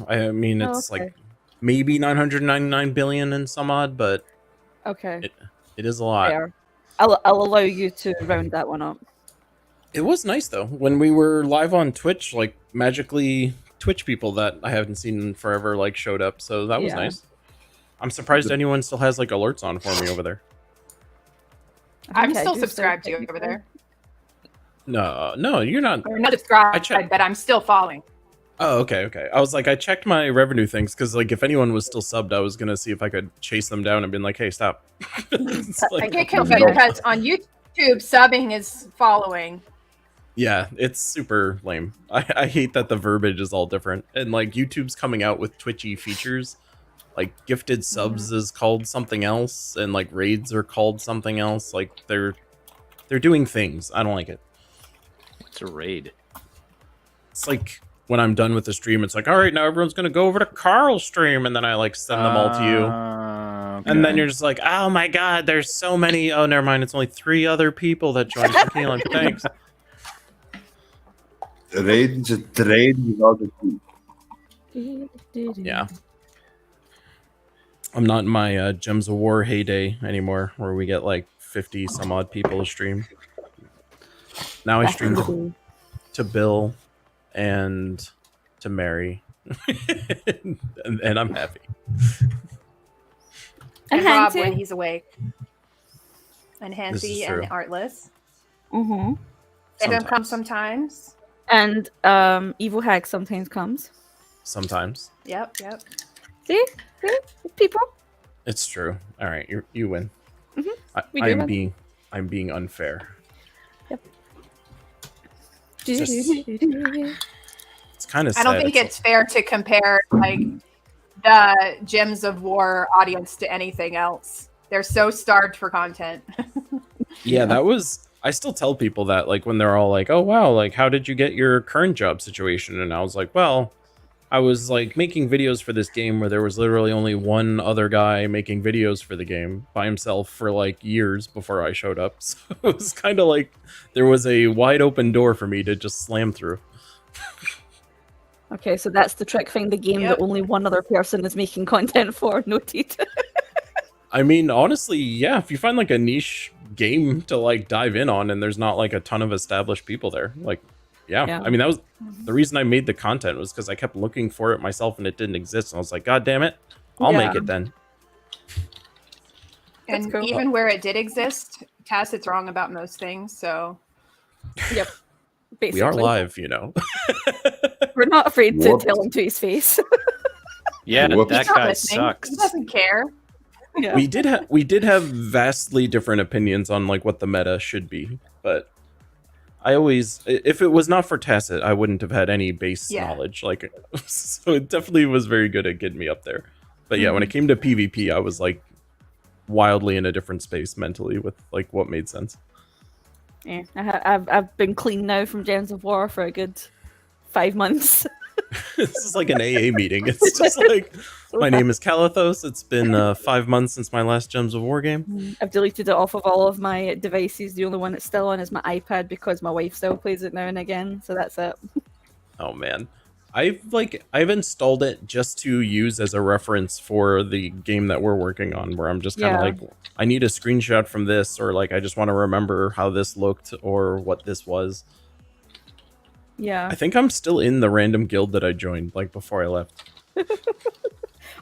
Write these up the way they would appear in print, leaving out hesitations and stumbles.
I mean, it's like maybe 999 billion and some odd, but okay, it is a lot. fair. I'll allow you to round that one up. It was nice though when we were live on Twitch. Like magically, Twitch people that I haven't seen in forever like showed up, so that was nice. I'm surprised anyone still has like alerts on for me over there. I'm still subscribed to you over there. No, you're not. Or not subscribed, but I'm still following. Oh, okay. I was like, I checked my revenue things because, like, if anyone was still subbed, I was gonna see if I could chase them down and be like, "Hey, stop!" I get confused because on YouTube, subbing is following. Yeah, it's super lame. I hate that the verbiage is all different, and like YouTube's coming out with twitchy features, like gifted subs is called something else, and like raids are called something else. Like they're doing things. I don't like it. What's a raid? It's like when I'm done with the stream, it's like, all right, now everyone's gonna go over to Carl's stream, and then I like send them all to you, and then you're just like, oh my god, there's so many. Oh, never mind, it's only 3 other people that joined. Like, thanks. Raid without a key. Yeah. I'm not in my Gems of War heyday anymore, where we get like 50 some odd people to stream. Now I stream to Bill and to Mary, and I'm happy. And Rob when he's awake, and Hansi and Artless. Mm-hmm. Adam comes sometimes. And Evil Hag sometimes comes. Sometimes. Yep. See, people. It's true. All right, you win. Mm-hmm. I'm being unfair. Yep. It's kind of. I don't think it's fair to compare like the Gems of War audience to anything else. They're so starved for content. Yeah, that was. I still tell people that, like, when they're all like, oh, wow, like, how did you get your current job situation? And I was like, well, I was, like, making videos for this game where there was literally only one other guy making videos for the game by himself for, like, years before I showed up. So it was kind of like there was a wide open door for me to just slam through. Okay, so that's the trick. Find the game that only one other person is making content for. Noted. I mean, honestly, yeah, if you find, like, a niche game to like dive in on and there's not like a ton of established people there, like yeah. I mean, that was the reason I made the content, was because I kept looking for it myself and it didn't exist, and I was like, god damn it, I'll make it then. And cool. Even where it did exist, Tacit's wrong about most things, so yep, basically. We are live, you know. We're not afraid to tell him to his face. Yeah, that guy sucks. He doesn't care. Yeah. We did have vastly different opinions on like what the meta should be, but I always, if it was not for Tacit, I wouldn't have had any base knowledge. Like, so it definitely was very good at getting me up there. But yeah, when it came to PvP, I was like wildly in a different space mentally with like what made sense. Yeah, I've been clean now from Gems of War for a good 5 months. This is like an AA meeting. It's just like, my name is Calathos. It's been 5 months since my last Gems of War game. I've deleted it off of all of my devices. The only one that's still on is my iPad because my wife still plays it now and again. So that's it. Oh man, I've installed it just to use as a reference for the game that we're working on, where I'm just kind of like, I need a screenshot from this, or like I just want to remember how this looked or what this was. Yeah. I think I'm still in the random guild that I joined, like, before I left.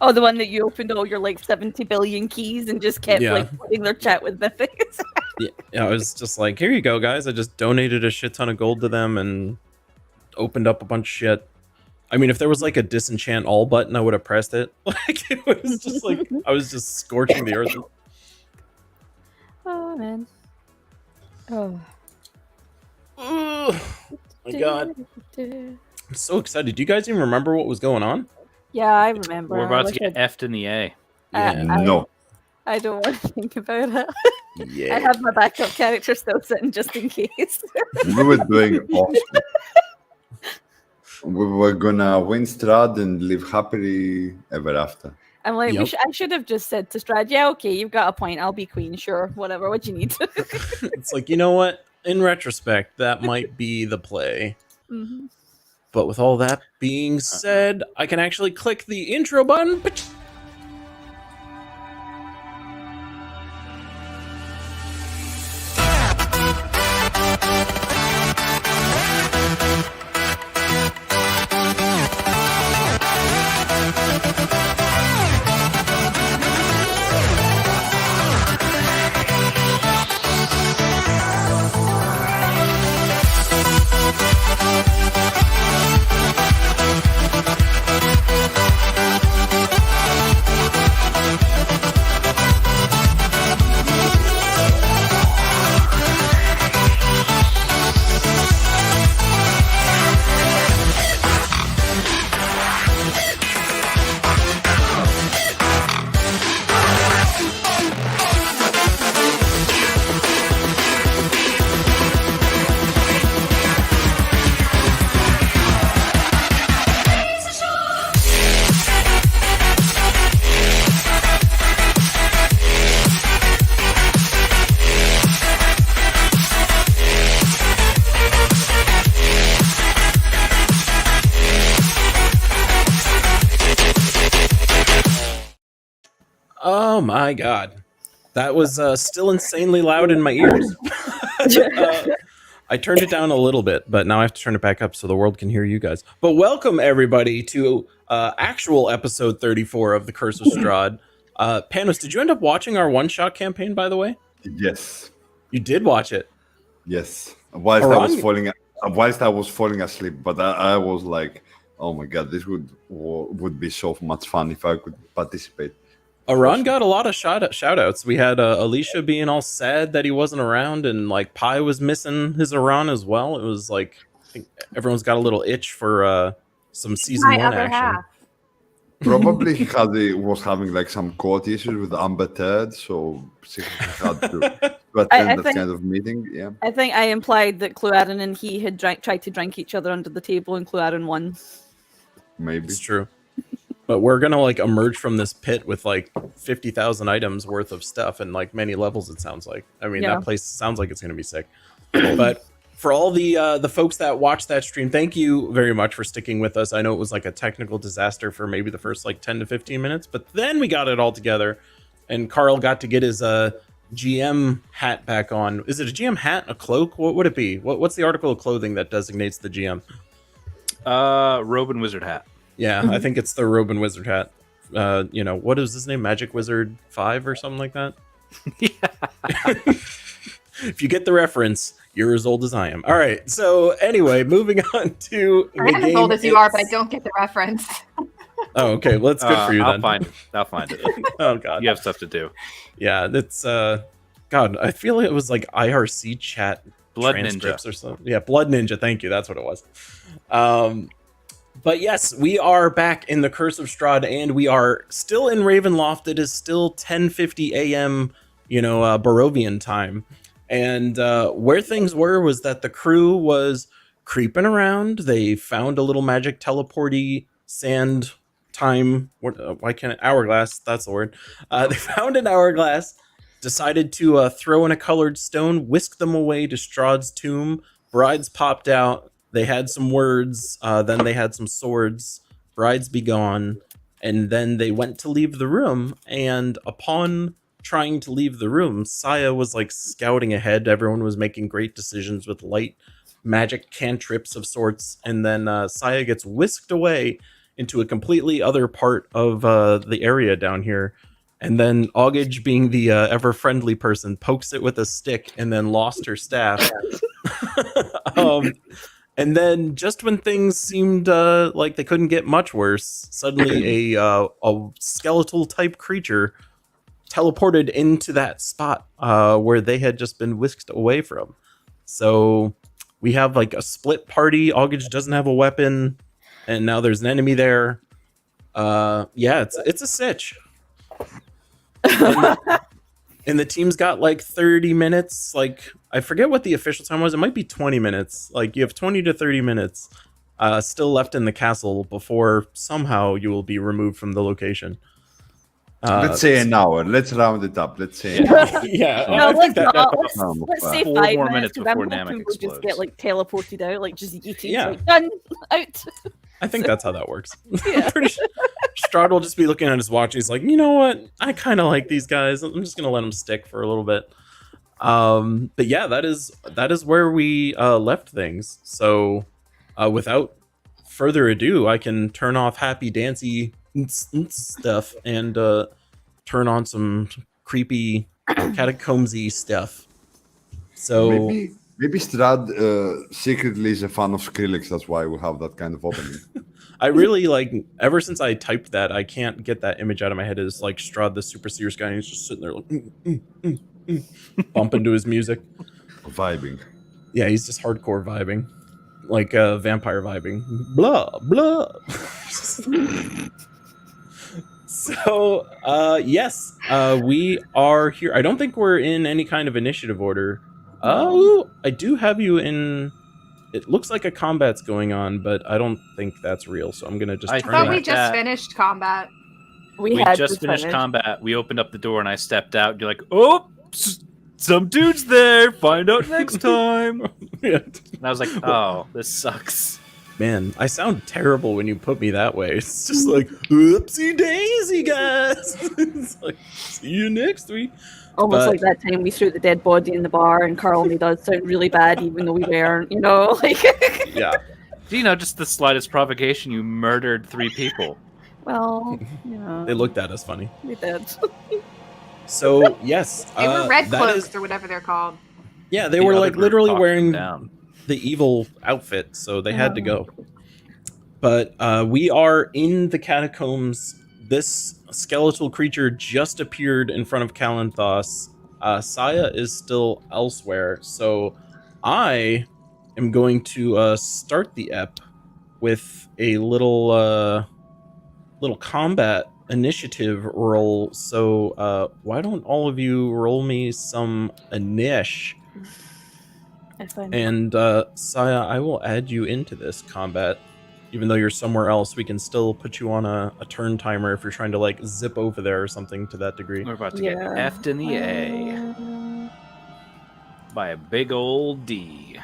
Oh, the one that you opened all your, like, 70 billion keys and just kept, like, putting their chat with mythics. Yeah, I was just like, here you go, guys. I just donated a shit ton of gold to them and opened up a bunch of shit. I mean, if there was, like, a disenchant all button, I would have pressed it. Like, it was just, like, I was just scorching the earth. Oh, man. Oh. My god. I'm so excited. Do you guys even remember what was going on? Yeah, I remember. We're about to get F'd in the A. Yeah. No. I don't want to think about it. Yeah. I have my backup character still sitting just in case. We were doing awesome. We were gonna win Strahd and live happily ever after. I'm like, I should have just said to Strahd, yeah, okay, you've got a point. I'll be queen, sure, whatever. What you need? It's like, you know what? In retrospect, that might be the play. Mm-hmm. But with all that being said, I can actually click the intro button. Oh my god. That was still insanely loud in my ears. I turned it down a little bit, but now I have to turn it back up so the world can hear you guys. But welcome everybody to actual episode 34 of The Curse of Strahd. Panos, did you end up watching our one-shot campaign, by the way? Yes. You did watch it? Yes. Whilst I was falling asleep, but I was like, oh my god, this would be so much fun if I could participate. Aran got a lot of shout outs. We had Alicia being all sad that he wasn't around, and like Pi was missing his Aran as well. It was like, I think everyone's got a little itch for some season 1 action. Half. Probably he was having like some court issues with Amber Third, so she had to attend that kind of meeting. Yeah, I think I implied that Cluaden and he had tried to drink each other under the table, and Cluaden won. maybe It's true. But we're gonna like emerge from this pit with like 50,000 items worth of stuff and like many levels. It sounds like. I mean, that place sounds like it's gonna be sick. But for all the folks that watched that stream, thank you very much for sticking with us. I know it was like a technical disaster for maybe the first like 10 to 15 minutes, but then we got it all together, and Carl got to get his GM hat back on. Is it a GM hat, a cloak? What would it be? What's the article of clothing that designates the GM? Robe and wizard hat. Yeah, I think it's the Robe and Wizard hat. You know, what is his name? Magic Wizard 5 or something like that? Yeah. If you get the reference, you're as old as I am. All right, so anyway, moving on to the I'm as old as you are, but I don't get the reference. Oh, okay, well, that's good for you then. I'll find it. Oh, God. You have stuff to do. Yeah, that's... God, I feel like it was like IRC chat Blood transcripts Ninja. or something. Yeah, Blood Ninja, thank you, that's what it was. But yes, we are back in the Curse of Strahd, and we are still in Ravenloft. It is still 10:50 a.m., Barovian time. And where things were was that the crew was creeping around. They found a little magic teleporty sand time. Why can't it? Hourglass, that's the word. They found an hourglass, decided to throw in a colored stone, whisk them away to Strahd's tomb. Brides popped out. They had some words, then they had some swords, brides be gone, and then they went to leave the room, and upon trying to leave the room, Saya was like scouting ahead. Everyone was making great decisions with light magic cantrips of sorts, and then Saya gets whisked away into a completely other part of the area down here, and then Augage, being the ever-friendly person, pokes it with a stick and then lost her staff. And then, just when things seemed like they couldn't get much worse, suddenly a skeletal type creature teleported into that spot where they had just been whisked away from. So we have like a split party. Augage doesn't have a weapon, and now there's an enemy there. Yeah, it's a sitch. And the team's got like 30 minutes. Like, I forget what the official time was. It might be 20 minutes. Like, you have 20 to 30 minutes still left in the castle before somehow you will be removed from the location. Let's say an hour. Let's round it up. Let's say an Yeah. hour. Yeah, No, I think let's that. not. Let's say 4 5 more minutes minutes before because I'm Namek hoping we'll just get explodes. like teleported out, like just yeeted. Yeah. Like done out. I think that's how that works. Yeah. Pretty sure Strahd will just be looking at his watch. He's like, you know what? I kind of like these guys. I'm just gonna let them stick for a little bit. But yeah, that is where we left things. So, without further ado, I can turn off happy dancy stuff and turn on some creepy catacombsy stuff. So maybe Strahd secretly is a fan of Skrillex. That's why we have that kind of opening. I really like, ever since I typed that, I can't get that image out of my head. It's like Strahd, the super serious guy, and he's just sitting there like bumping to his music. Vibing. Yeah, he's just hardcore vibing, like vampire vibing. Blah blah. So yes, we are here. I don't think we're in any kind of initiative order. Oh, I do have you in. It looks like a combat's going on, but I don't think that's real. So I'm gonna just. I turn But think we that. just finished combat. We We had just finished finish. combat. We opened up the door and I stepped out. You're like, oh, some dude's there. Find out next time. Yeah. And I was like, oh, this sucks. Man, I sound terrible when you put me that way. It's just like, oopsie daisy, guys. It's like, see you next week. Almost But- like that time we threw the dead body in the bar and Carl made us sound really bad even though we weren't, you know, like Yeah. You know, just the slightest provocation, you murdered 3 people. well, yeah. They looked at us funny. We did. So, yes. They were red that cloaks is- or whatever they're called. yeah, they The were other like group literally talked them wearing down. the evil outfit, so they had to go. But we are in the catacombs. This skeletal creature just appeared in front of Kalanthos. Saya is still elsewhere, so I am going to start the ep with a little combat initiative roll. So why don't all of you roll me some inish? If I'm- And Saya, I will add you into this combat. Even though you're somewhere else, we can still put you on a turn timer if you're trying to like zip over there or something to that degree. We're about to Yeah. get F'd in the A by a big old D.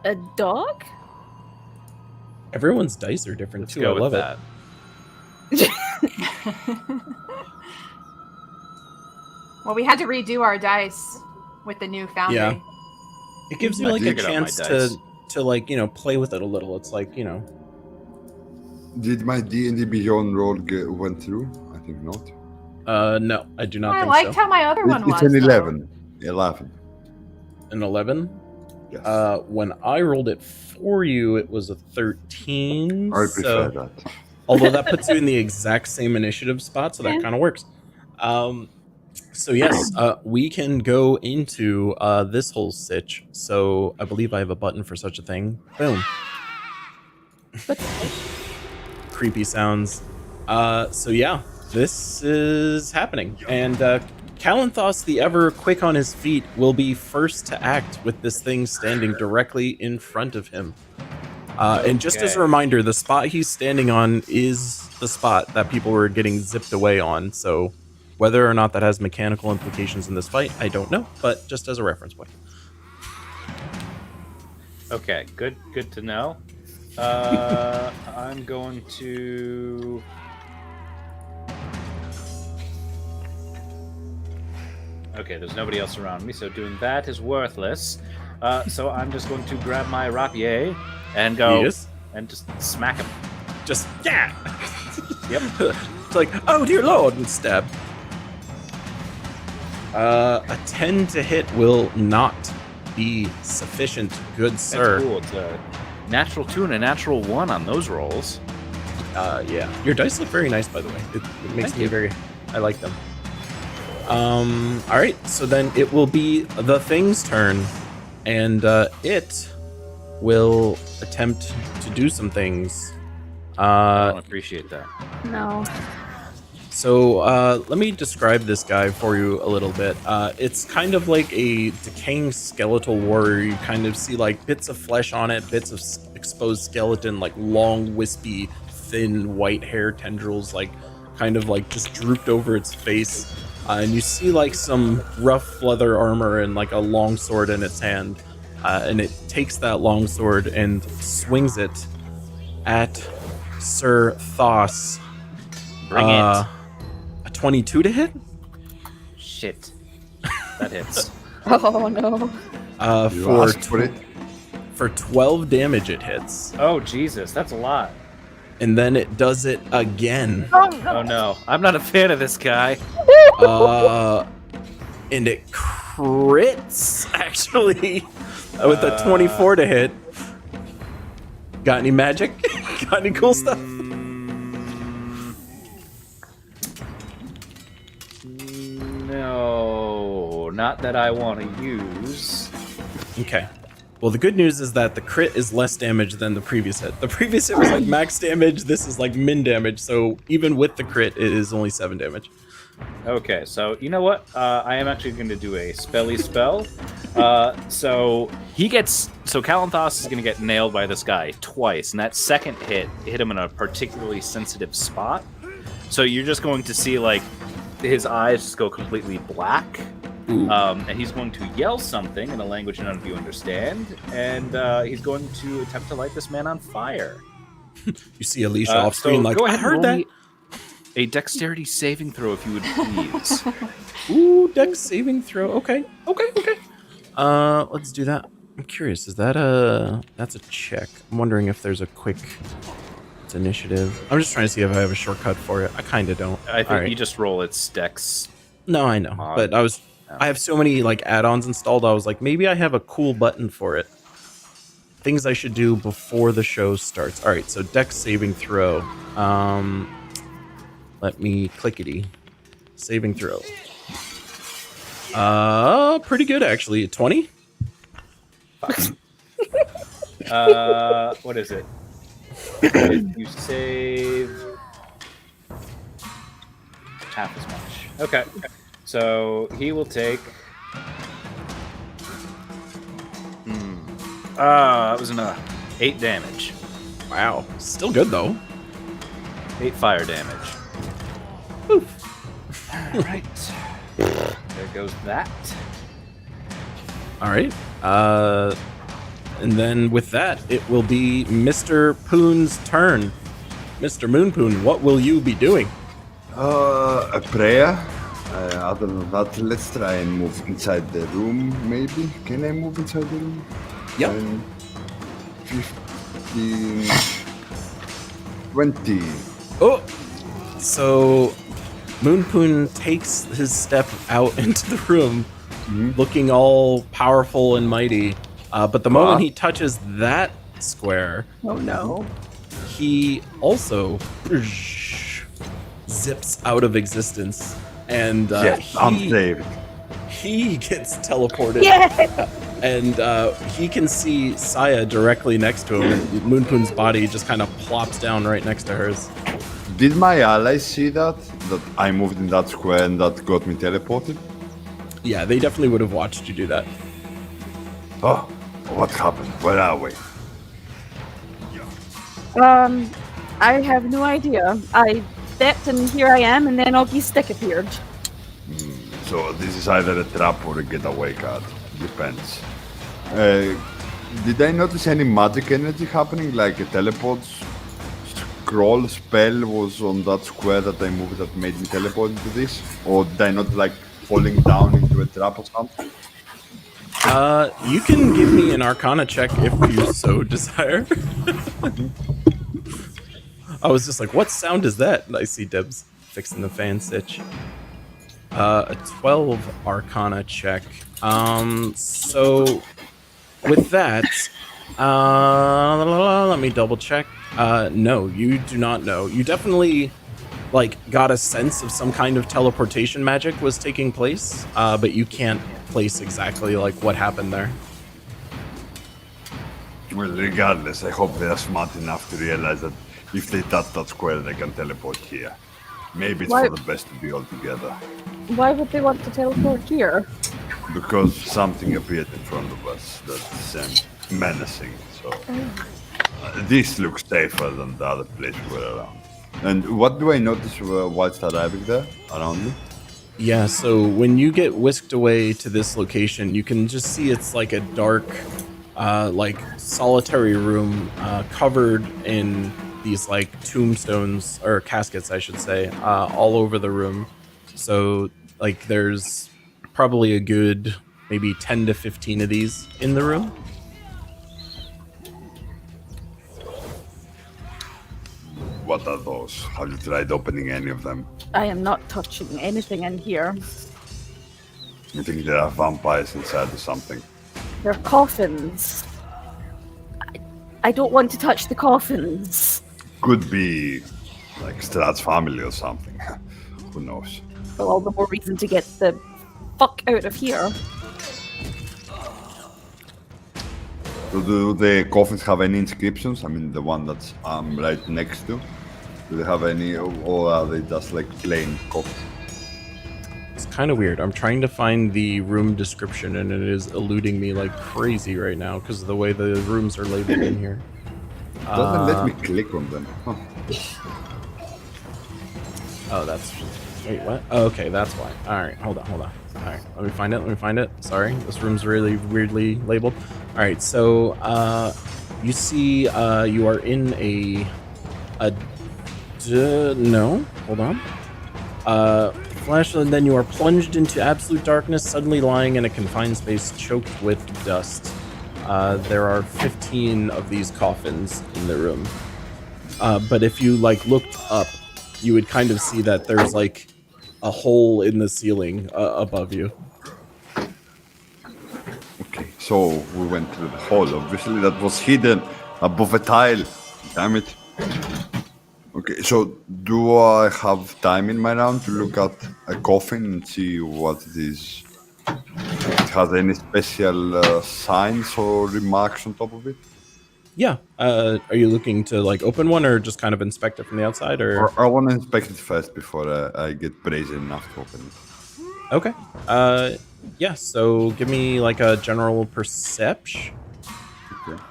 A dog? Everyone's dice are different Let's too. go I with love that. Well, we had to redo our dice with the new foundry. Yeah. It gives you I like a figured out my chance dice. to like, you know, play with it a little. It's like, you know, Did my D&D Beyond roll went through? I think not. no, I do not I think liked so. how my other one It's was. an though. 11. 11. An 11. Yes. When I rolled it for you, it was a 13. I so, prefer that. although that puts you in the exact same initiative spot, so that Yeah. kind of works. So yes, we can go into this whole sitch. So I believe I have a button for such a thing. Boom. Creepy sounds. So yeah, this is happening. And Kalanthos, the ever quick on his feet, will be first to act with this thing standing directly in front of him. And just as a Okay. reminder, the spot he's standing on is the spot that people were getting zipped away on. So whether or not that has mechanical implications in this fight, I don't know. But just as a reference point. Okay, good to know. I'm going to. Okay, there's nobody else around me, so doing that is worthless. So I'm just going to grab my rapier and go Yes. and just smack him. Just, yeah! Yep. It's like, oh dear lord, and stab. A 10 to hit will not be sufficient, good That's sir. cool. It's a natural 2 and a natural 1 on those rolls. Yeah. Your dice look very nice, by the way. It makes Thank me you. very... I like them. Alright, so then it will be the thing's turn. And it will attempt to do some things. I don't appreciate that. No. So let me describe this guy for you a little bit. It's kind of like a decaying skeletal warrior. You kind of see like bits of flesh on it, bits of exposed skeleton, like long, wispy, thin white hair tendrils, like kind of like just drooped over its face. And you see like some rough leather armor and like a long sword in its hand. And it takes that long sword and swings it at Sir Thos. Bring it. A 22 to hit? Shit. That hits. Oh no. You asked for it. For 12 damage it hits. Oh, Jesus. That's a lot. And then it does it again. Oh, no. I'm not a fan of this guy. And it crits, actually, with a 24 to hit. Got any magic? Got any cool stuff? No, not that I want to use. Okay. Well, the good news is that the crit is less damage than the previous hit. The previous hit was like max damage. This is like min damage. So even with the crit, it is only 7 damage. Okay, so you know what? I am actually going to do a spelly spell. So Kalanthos is going to get nailed by this guy twice, and that second hit hit him in a particularly sensitive spot. So you're just going to see like his eyes just go completely black. And he's going to yell something in a language none of you understand, and he's going to attempt to light this man on fire. You see Alicia off screen like, go ahead I heard and that. roll me a dexterity saving throw, if you would please. Ooh, dex saving throw. Okay. Let's do that. I'm curious. Is that that's a check? I'm wondering if there's a quick. It's initiative. I'm just trying to see if I have a shortcut for it. I kind of don't. I think you just roll its dex. No, I know, but I have so many like add-ons installed. I was like, maybe I have a cool button for it. Things I should do before the show starts. All right, so dex saving throw. Let me clickety. Saving throw. Pretty good actually. 20? What is it? You save half as much. Okay. So he will take. That was enough. 8 damage. Wow, still good though. 8 fire damage. Oof. All right. There goes that. All right. And then with that, it will be Mr. Poon's turn. Mr. Moonpoon, what will you be doing? A prayer. Other than that, let's try and move inside the room, maybe. Can I move inside the room? Yep. 15... 20. Oh! So, Moonpoon takes his step out into the room, looking all powerful and mighty. But the moment he touches that square, Oh no. he also zips out of existence. And Yes, I'm saved. he gets teleported. Yeah. And he can see Saya directly next to him. And Moonpoon's body just kind of plops down right next to hers. Did my allies see that? That I moved in that square and that got me teleported? Yeah, they definitely would have watched you do that. Oh, what happened? Where are we? I have no idea. I stepped and here I am, and then Oggy's stick appeared. So this is either a trap or a getaway card. Depends. Did I notice any magic energy happening? Like a teleport scroll spell was on that square that I moved that made me teleport into this? Or did I not like falling down into a trap or something? You can give me an Arcana check if you so desire. I was just like, what sound is that? And I see Debs fixing the fan stitch. A 12 Arcana check. So with that, let me double check. No, you do not know. You definitely like got a sense of some kind of teleportation magic was taking place, but you can't place exactly like what happened there. Well, regardless, I hope they are smart enough to realize that if they touch that square, they can teleport here. Maybe it's for the best to be all together. Why would they want to teleport here? Because something appeared in front of us that's menacing. So this looks safer than the other place we're around. And what do I notice whilst arriving there around me? Yeah, so when you get whisked away to this location, you can just see it's like a dark, like solitary room covered in these like tombstones or caskets, I should say, all over the room. So like there's probably a good maybe 10 to 15 of these in the room. What are those? Have you tried opening any of them? I am not touching anything in here. You think there are vampires inside or something? They're coffins. I don't want to touch the coffins. Could be like Strahd's family or something. Who knows? Well, all the more reason to get the fuck out of here. So do the coffins have any inscriptions? I mean, the one that I'm right next to. Do they have any, or are they just like plain coffins? It's kind of weird. I'm trying to find the room description and it is eluding me like crazy right now because of the way the rooms are labeled in here. Doesn't let me click on them. Huh. Oh, that's... Wait, what? Oh, okay, that's why. Alright, hold on. Alright, let me find it. Sorry, this room's really weirdly labeled. Alright, so, you see, you are in no, hold on. Flash, and then you are plunged into absolute darkness, suddenly lying in a confined space choked with dust. There are 15 of these coffins in the room. But if you, like, looked up, you would kind of see that there's, like, a hole in the ceiling above you. Okay, so we went through the hole. Obviously, that was hidden above a tile. Damn it. Okay, so do I have time in my round to look at a coffin and see what it is? It has any special signs or remarks on top of it? Yeah. Are you looking to, like, open one or just kind of inspect it from the outside, or... I want to inspect it first before I get brazen enough to open it. Okay. Yeah, so give me, like, a general perception. Okay.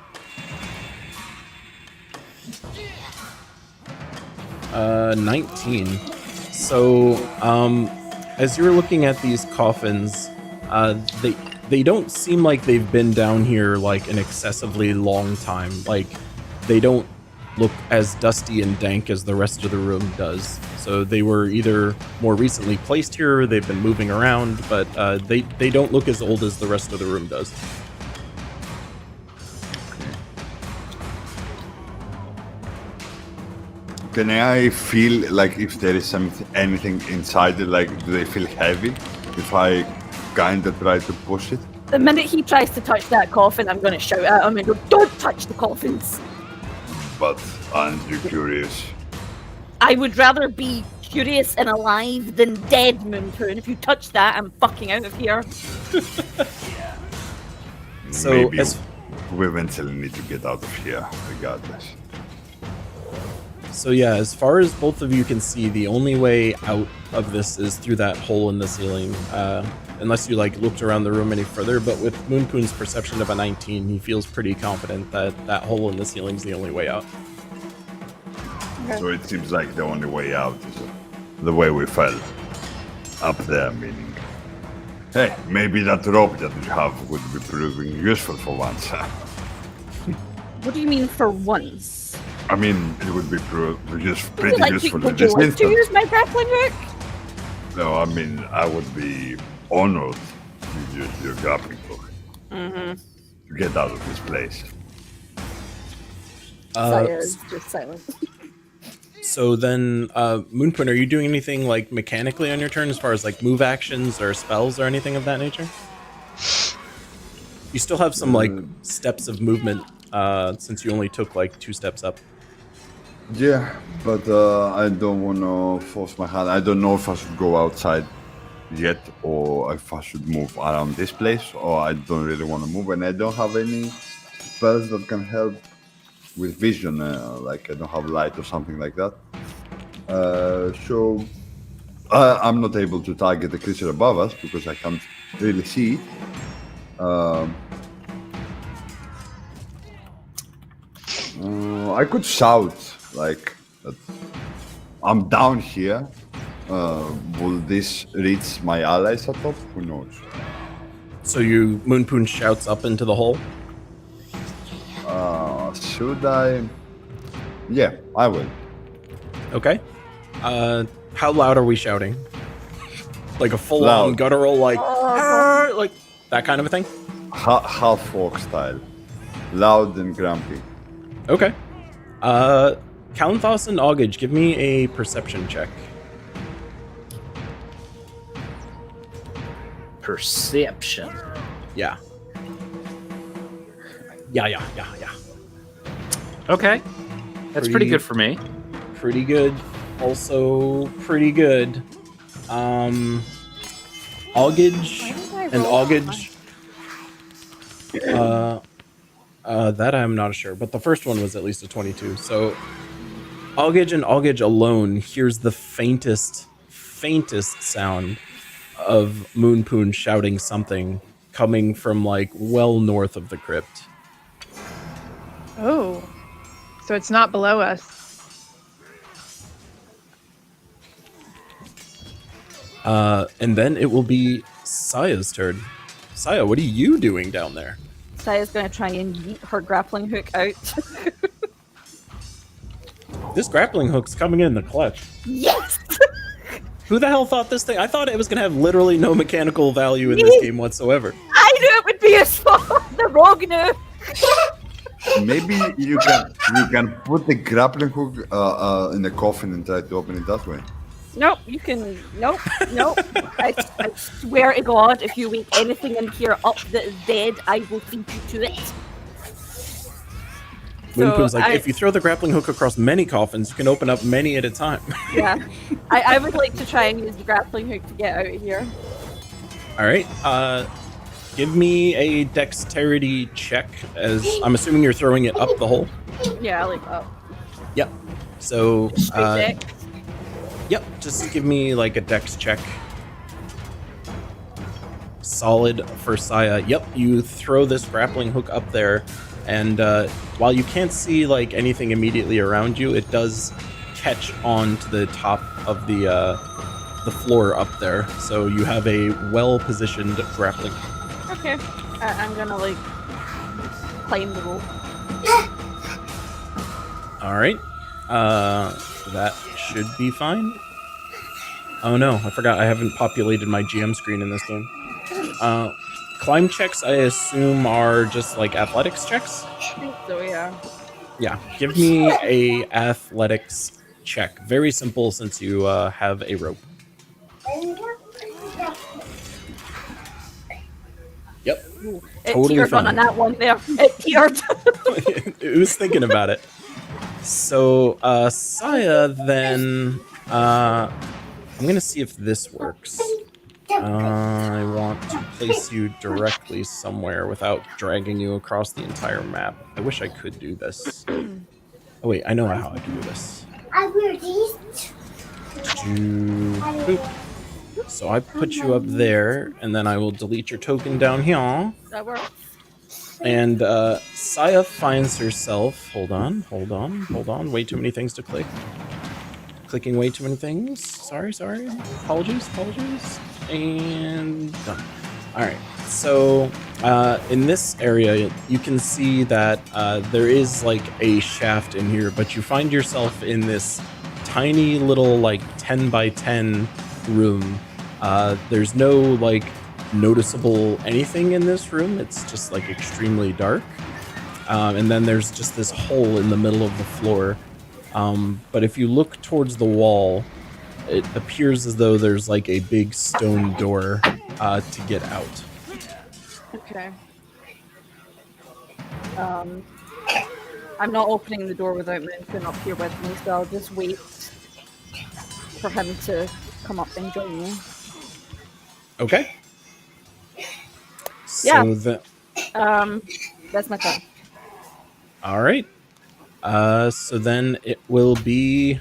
19. So, as you're looking at these coffins, they don't seem like they've been down here like an excessively long time. Like, they don't look as dusty and dank as the rest of the room does. So they were either more recently placed here or they've been moving around, but they don't look as old as the rest of the room does. Can I feel like if there is anything inside it, like do they feel heavy if I kind of try to push it? The minute he tries to touch that coffin, I'm going to shout at him and go, "Don't touch the coffins!" But aren't you curious? I would rather be curious and alive than dead, Moonpoon. If you touch that, I'm fucking out of here. So, Maybe as- we eventually need to get out of here, regardless. So yeah, as far as both of you can see, the only way out of this is through that hole in the ceiling. Unless you like looked around the room any further, but with Moonpoon's perception of a 19, he feels pretty confident that that hole in the ceiling is the only way out. So it seems like the only way out is the way we fell. Up there, meaning. Hey, maybe that rope that you have would be proving useful for once. What do you mean for once? I mean, it would be pretty useful in would this you like to instance. use my grappling hook? No, I mean, I would be honored to use your grappling hook to get out of this place. Saya is just silent. So then, Moonpoon, are you doing anything like mechanically on your turn as far as like move actions or spells or anything of that nature? You still have some like steps of movement since you only took like 2 steps up. Yeah, but I don't want to force my hand. I don't know if I should go outside yet or if I should move around this place, or I don't really want to move, and I don't have any spells that can help with vision, like I don't have light or something like that. So I'm not able to target the creature above us because I can't really see it. I could shout like I'm down here. Will this reach my allies at all? Who knows? So you Moonpoon shouts up into the hole. Should I? Yeah, I will. Okay. How loud are we shouting? Like a full-on Loud. guttural, like that kind of a thing? Half orc style. Loud and grumpy. Okay. Kalanthos and Augage, give me a perception check. Perception. Yeah. Yeah. Okay. That's pretty good for me. Pretty good. Also pretty good. Augage and Augage. That I'm not sure, but the first one was at least a 22. So Augage and Augage alone hears the faintest sound of Moonpoon shouting something coming from like well north of the crypt. Oh, so it's not below us. And then it will be Saya's turn. Saya, what are you doing down there? Saya's going to try and yeet her grappling hook out. This grappling hook's coming in the clutch. Yes! Who the hell thought this thing? I thought it was going to have literally no mechanical value in this game whatsoever. I knew it would be a spot. The rogue knew. Maybe you can put the grappling hook in the coffin and try to open it that way. Nope, you can. Nope. I swear to God, if you wake anything in here up that is dead, I will feed you to it. Moonpoon's like, I- if you throw the grappling hook across many coffins, you can open up many at a time. Yeah. I would like to try and use the grappling hook to get out of here. All right. Give me a dexterity check, as I'm assuming you're throwing it up the hole. Yeah, like up. Yep. So, Straight deck. yep. Just give me like a dex check. Solid for Saya. Yep. You throw this grappling hook up there, and while you can't see like anything immediately around you, it does catch on to the top of the floor up there. So you have a well-positioned grappling. Okay. I'm gonna like climb the rope. All right. That should be fine. Oh no, I forgot. I haven't populated my GM screen in this game. Climb checks, I assume, are just like athletics checks. I think so, yeah. Yeah, give me a athletics check. Very simple since you have a rope. Yep. It Totally teared fine. on that one there. It teared. It was thinking about it. So, Saya, then, I'm gonna see if this works. I want to place you directly somewhere without dragging you across the entire map. I wish I could do this. Oh wait, I know how I can do this. Boop. So I put you up there, and then I will delete your token down here. That works. And Saya finds herself. Hold on. Way too many things to click. Clicking way too many things. Sorry. Apologies. And done. Alright. So in this area, you can see that there is like a shaft in here, but you find yourself in this tiny little like 10 by 10 room. There's no like noticeable anything in this room. It's just like extremely dark. And then there's just this hole in the middle of the floor. But if you look towards the wall, it appears as though there's like a big stone door to get out. Okay. I'm not opening the door without Moonpoon up here with me, so I'll just wait for him to come up and join me. Okay. Yeah. So That's my turn. all right. So then it will be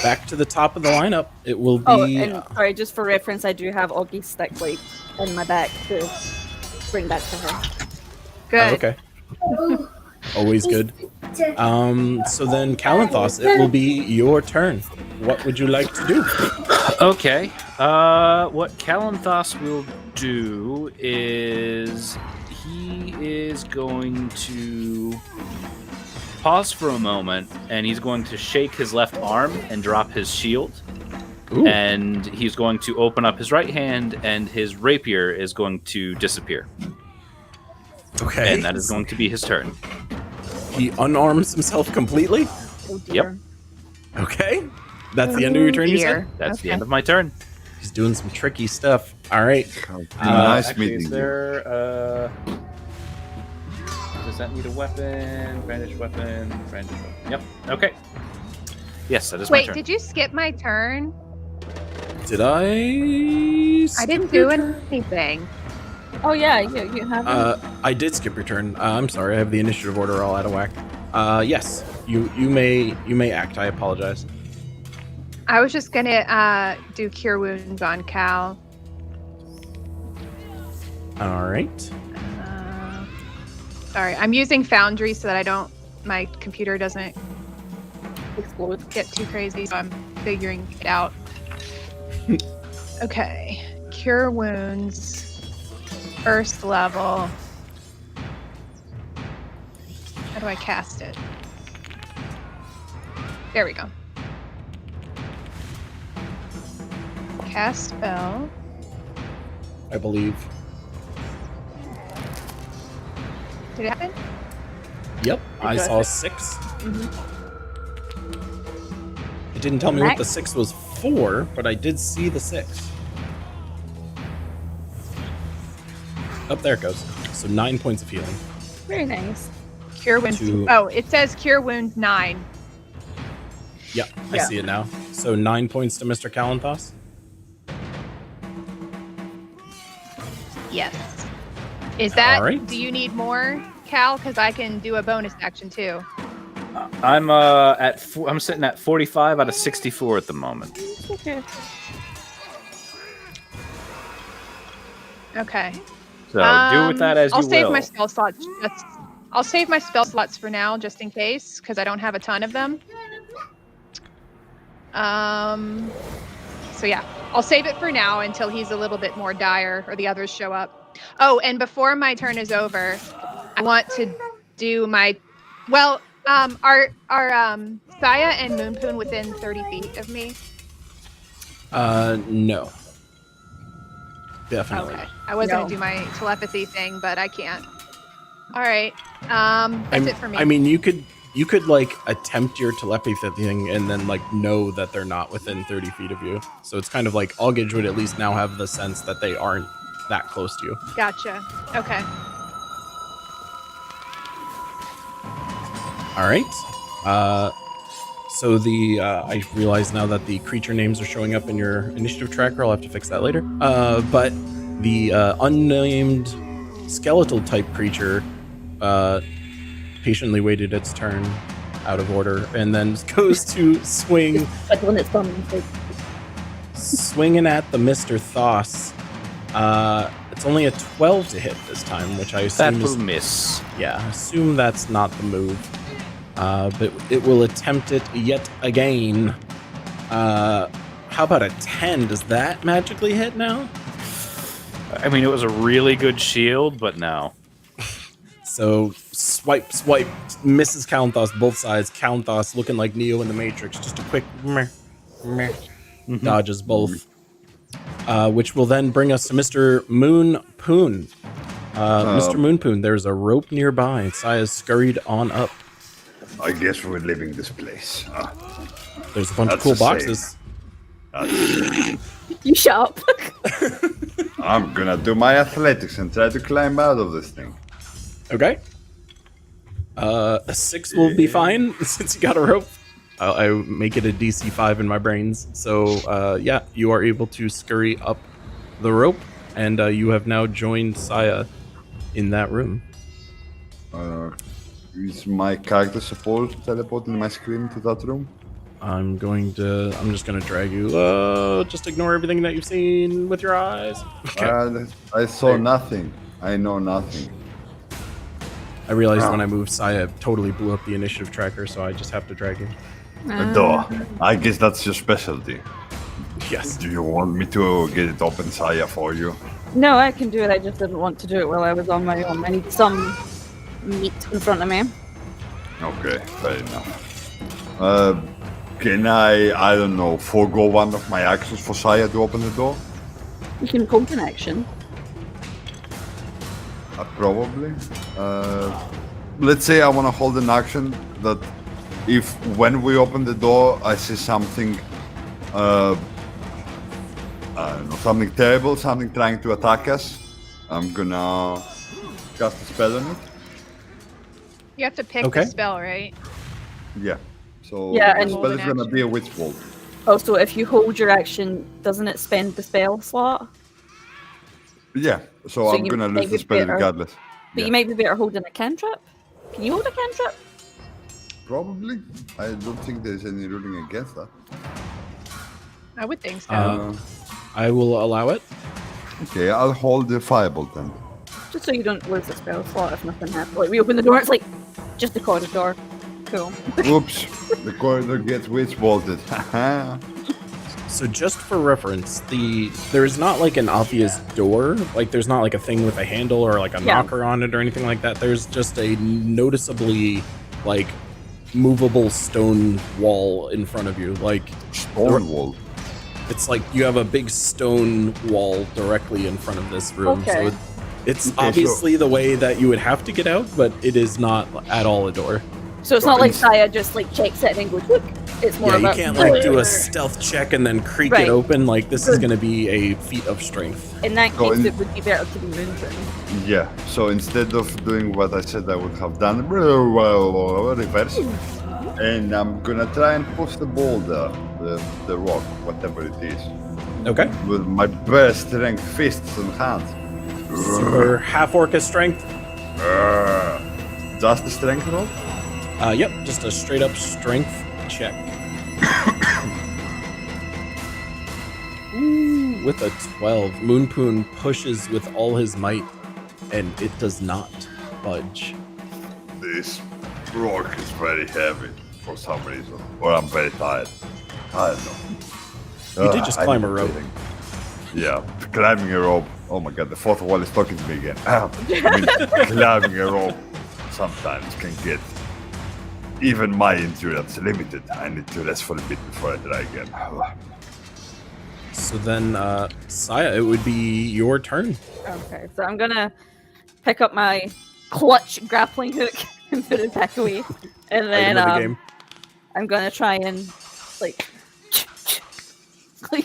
back to the top of the lineup. It will be. Oh, and sorry, just for reference, I do have Augie's stick like in my back to bring back to her. Good. Okay. Always good. So then, Kalanthos, it will be your turn. what would you like to do? Okay. What Kalanthos will do is he is going to pause for a moment, and he's going to shake his left arm and drop his shield. Ooh. And he's going to open up his right hand, and his rapier is going to disappear. Okay. And that is going to be his turn. He unarms himself completely? Oh Yep. dear. Okay. That's the end of your turn, you Dear. said? That's the Okay. end of my turn. He's doing some tricky stuff. All right. Nice Actually, meeting is you. there, does that need a weapon? Brandish weapon? Brandish weapon. Yep. Okay. Yes, that is my Wait, turn. did you skip my turn? Did I? I didn't do anything. Oh yeah, you haven't. I did skip your turn. I'm sorry. I have the initiative order all out of whack. Yes. You may act. I apologize. I was just gonna do cure wounds on Cal. All right. Sorry, I'm using Foundry so that my computer doesn't Explode. get too crazy, so I'm figuring it out. Okay, cure wounds, first level. How do I cast it? There we go. Cast spell. I believe. Did it happen? Yep. I got saw it. 6. Mhm. It didn't tell me what the Next. 6 was for, but I did see the 6. Up there it goes. So 9 points of healing. Very nice. Cure wounds. To- Oh, it says cure wounds 9. Yep, I Yeah. see it now. So 9 points to Mr. Kalanthos. Yes. Is that? All right. Do you need more, Cal? Because I can do a bonus action too. I'm I'm sitting at 45 out of 64 at the moment. It's okay. Okay. So do with that as I'll you save will. my spell slots. I'll save my spell slots for now, just in case, because I don't have a ton of them. So yeah, I'll save it for now until he's a little bit more dire or the others show up. Oh, and before my turn is over, I want to do my. Well, are Saya and Moonpoon within 30 feet of me? No. Definitely. Okay. I was No. gonna do my telepathy thing, but I can't. All right. That's it for me. I mean, you could like attempt your telepathy thing and then like know that they're not within 30 feet of you. So it's kind of like Augage would at least now have the sense that they aren't that close to you. Gotcha. Okay. All right. So I realize now that the creature names are showing up in your initiative tracker. I'll have to fix that later. But the unnamed skeletal type creature patiently waited its turn out of order and then goes to swing, Like when it's done. Like, swinging at the Mr. Thos. It's only a 12 to hit this time, which I That assume will is, miss. yeah, assume that's not the move. But it will attempt it yet again. How about a 10? Does that magically hit now? I mean, it was a really good shield, but no. So swipe, misses Kalanthos both sides. Kalanthos looking like Neo in the Matrix, just a quick meh, dodges both. Which will then bring us to Mr. Moonpoon. Mr. Moonpoon, there's a rope nearby. Saya's scurried on up. I guess we're leaving this place. There's a bunch of That's cool a shame. boxes. you shut up. I'm gonna do my athletics and try to climb out of this thing. Okay. A 6 will be fine since you got a rope. I make it a DC 5 in my brains. So yeah, you are able to scurry up the rope, and you have now joined Saya in that room. Is my character supposed to teleport in my screen to that room? I'm just gonna drag you. Just ignore everything that you've seen with your eyes. Okay. I saw nothing. I know nothing. I realized when I moved Saya, it totally blew up the initiative tracker, so I just have to drag you. Though, I guess that's your specialty. Yes. Do you want me to get it open, Saya, for you? No, I can do it. I just didn't want to do it while I was on my own. I need some meat in front of me. Okay, fair enough. Can I don't know, forego one of my actions for Saya to open the door? You can hold an action. Probably. Let's say I want to hold an action that if when we open the door I see something, I don't know, something terrible, something trying to attack us, I'm gonna cast a spell on it. You have to pick Okay. the spell, right? Yeah. So Yeah, the and- spell is gonna be a witch bolt. Also, if you hold your action, doesn't it spend the spell slot? Yeah. So So I'm you gonna lose maybe the spell better- regardless. But Yeah. you might be better holding a cantrip. Can you hold a cantrip? Probably. I don't think there's any ruling against that. I would think so. I will allow it. Okay, I'll hold the firebolt then. Just so you don't lose the spell slot if nothing happens. Like, we open the door, it's like, just the corridor. Cool. Oops, the corridor gets witch bolted. So just for reference, there is not like an obvious door. Like there's not like a thing with a handle or like a Yeah. knocker on it or anything like that. There's just a noticeably like movable stone wall in front of you. Like Stone wall. it's like you have a big stone wall directly in front of this room. Okay. So it's Okay, obviously the way that you would have to get out, but it is not at all a door. So it's not like Saya just like checks it and then goes, look. It's more Yeah, you about can't like do a stealth check and then creak Right. it open. Like this is Good. going to be a feat of strength. In that Go case, in- it would be better to be moving. Yeah, so instead of doing what I said I would have done, reverse. And I'm gonna try and push the boulder, the rock, whatever it is, Okay. with my best strength fists and hands. Super half orca strength. Just the strength roll? Yep, just a straight up strength check. Ooh, with a 12, Moonpoon pushes with all his might, and it does not budge. This rock is very heavy for some reason, or I'm very tired. I don't know. You did just I climb need a rope. breathing. Yeah, climbing a rope. Oh my god, the fourth wall is talking to me again. I mean, climbing a rope sometimes can get even my endurance limited. I need to rest for a bit before I try again. So then, Saya, it would be your turn. Okay, so I'm gonna pick up my clutch grappling hook and put it back away. And then Item of the game. I'm gonna try and like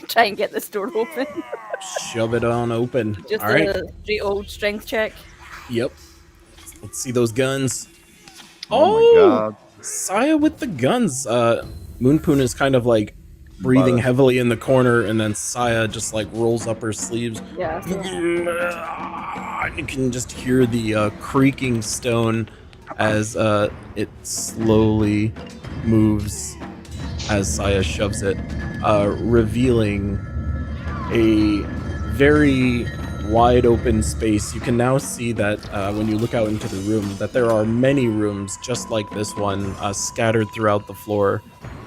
try and get this door open. Shove it on open. Just All right. a straight old strength check. Yep. Let's see those guns. Oh my god. Saya with the guns. Moonpoon is kind of like breathing But- heavily in the corner, and then Saya just like rolls up her sleeves. Yeah. So, You can just hear the creaking stone as it slowly moves as Saya shoves it, revealing a very wide open space. You can now see that when you look out into the room, that there are many rooms just like this one scattered throughout the floor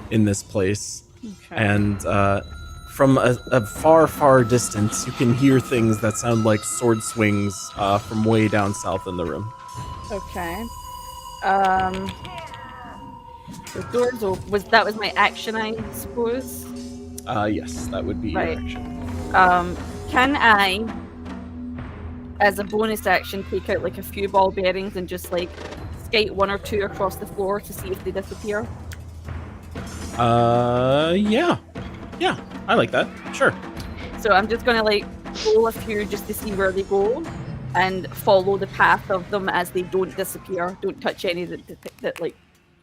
in this place. okay. And from a far, far distance, you can hear things that sound like sword swings from way down south in the room. Okay. The doors open. That was my action, I suppose. Yes, that would be your Right. action. Can I, as a bonus action, take out like a few ball bearings and just like skate one or two across the floor to see if they disappear? Yeah. Yeah, I like that. Sure. So I'm just gonna like roll a few just to see where they go, and follow the path of them as they don't disappear. Don't touch any that like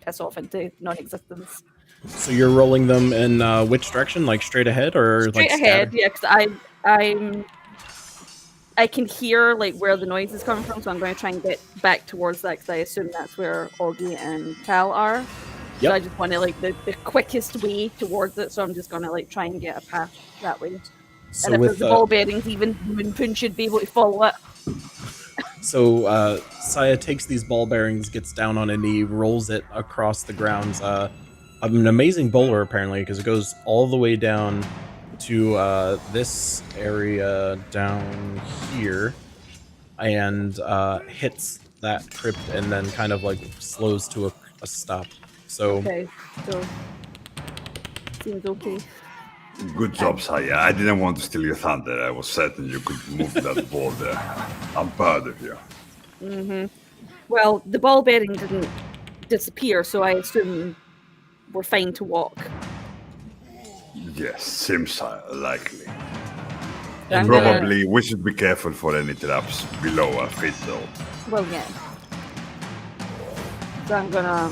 piss off into non-existence. So you're rolling them in which direction? Like straight ahead or Straight like ahead, scattered? yeah, because I can hear like where the noise is coming from, so I'm going to try and get back towards that because I assume that's where Augie and Cal are. Yep. So I just want to like the quickest way towards it, so I'm just going to like try and get a path that way. So and if with there's the ball bearings, even Moonpoon should be able to follow it. Saya takes these ball bearings, gets down on a knee, rolls it across the grounds. an amazing bowler apparently, because it goes all the way down to this area down here and hits that crypt and then kind of like slows to a stop. So Okay, so seems okay. Good job, Saya. I didn't want to steal your thunder. I was certain you could move that ball there. I'm proud of you. Well, the ball bearing didn't disappear, so I assume we're fine to walk. Yes, seems likely. I'm gonna- Probably we should be careful for any traps below our feet, though. Well, yeah. So I'm gonna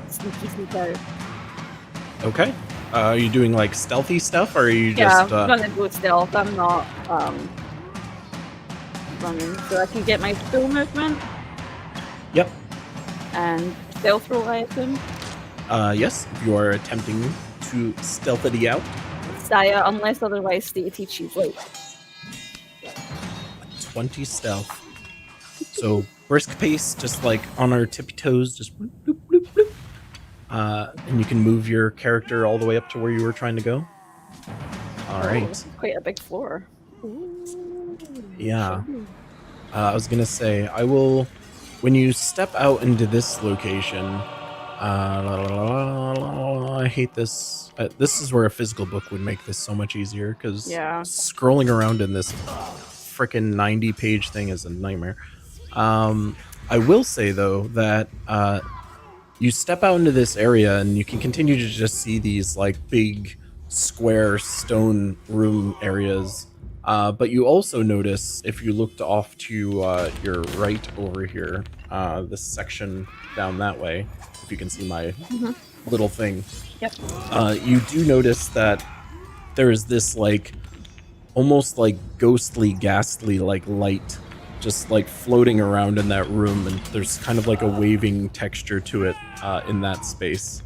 sneak out. okay. Are you doing like stealthy stuff, or are you Yeah, just? I'm gonna go stealth. I'm not running, so I can get my full movement Yep. and stealth roll, I assume. Yes. If you are attempting to stealthily out, Saya, unless otherwise stated, she's like 20 stealth. So brisk pace, just like on our tippy toes, just bloop, bloop, bloop, bloop. And you can move your character all the way up to where you were trying to go. All oh, right. this is quite a big floor. Ooh, Yeah. shiny. I was gonna say, I will. When you step out into this location, I hate this. This is where a physical book would make this so much easier, because Yeah. scrolling around in this freaking 90-page thing is a nightmare. I will say though that you step out into this area and you can continue to just see these like big square stone room areas. But you also notice, if you looked off to your right over here, this section down that way, if you can see my little thing, Yep. you do notice that there is this like almost like ghostly, ghastly like light just like floating around in that room, and there's kind of like a waving texture to it in that space.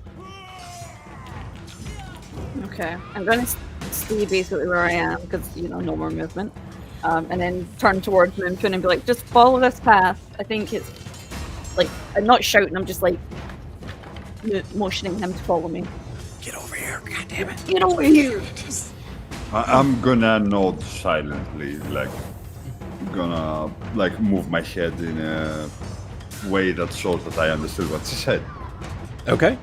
Okay, I'm gonna stay basically where I am because no more movement, and then turn towards Moonfin and be like, just follow this path. I think it's like I'm not shouting. I'm just like motioning him to follow me. Get over here, god damn it. Get over here. I'm gonna nod silently, like gonna like move my head in a way that shows that I understood what she said. Okay.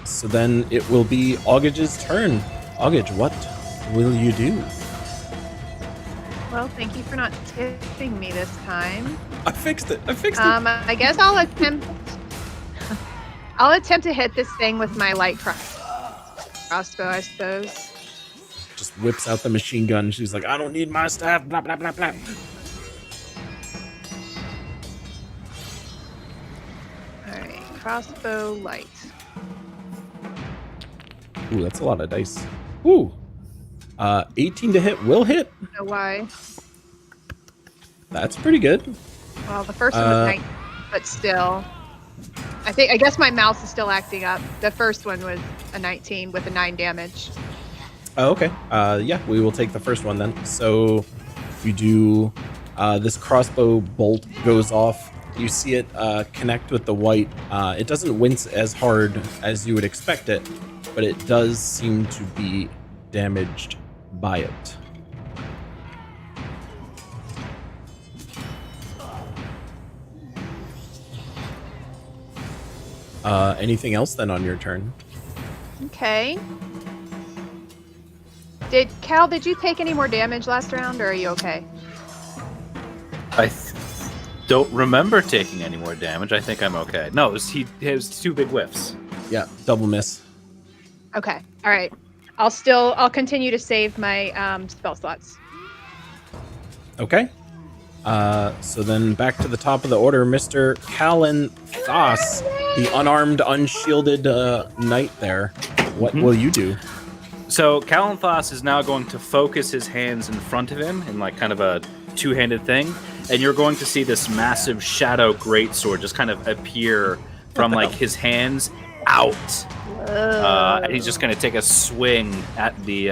So then it will be Augage's turn. Augage, what will you do? Well, thank you for not tipping me this time. I fixed it. I guess I'll attempt. I'll attempt to hit this thing with my light crossbow, I suppose. Just whips out the machine gun. She's like, I don't need my staff. Blah blah blah blah. All right, crossbow light. Ooh, that's a lot of dice. Ooh. 18 to hit will hit. I don't know why. That's pretty good. Well, the first one was 9, but still. I guess my mouse is still acting up. The first one was a 19 with a 9 damage. Oh, okay. Yeah, we will take the first one then. So you do this crossbow bolt goes off. You see it connect with the white. It doesn't wince as hard as you would expect it, but it does seem to be damaged by it. Anything else then on your turn? Okay. Did you take any more damage last round, or are you okay? I don't remember taking any more damage. I think I'm okay. No, it was 2 big whiffs. Yeah, double miss. Okay. All right. I'll continue to save my spell slots. Okay. So then back to the top of the order, Mr. Callan Thos, the unarmed, unshielded knight there. What will you do? So Calanthos is now going to focus his hands in front of him in like kind of a two-handed thing, and you're going to see this massive shadow greatsword just kind of appear from like his hands out. And he's just going to take a swing at the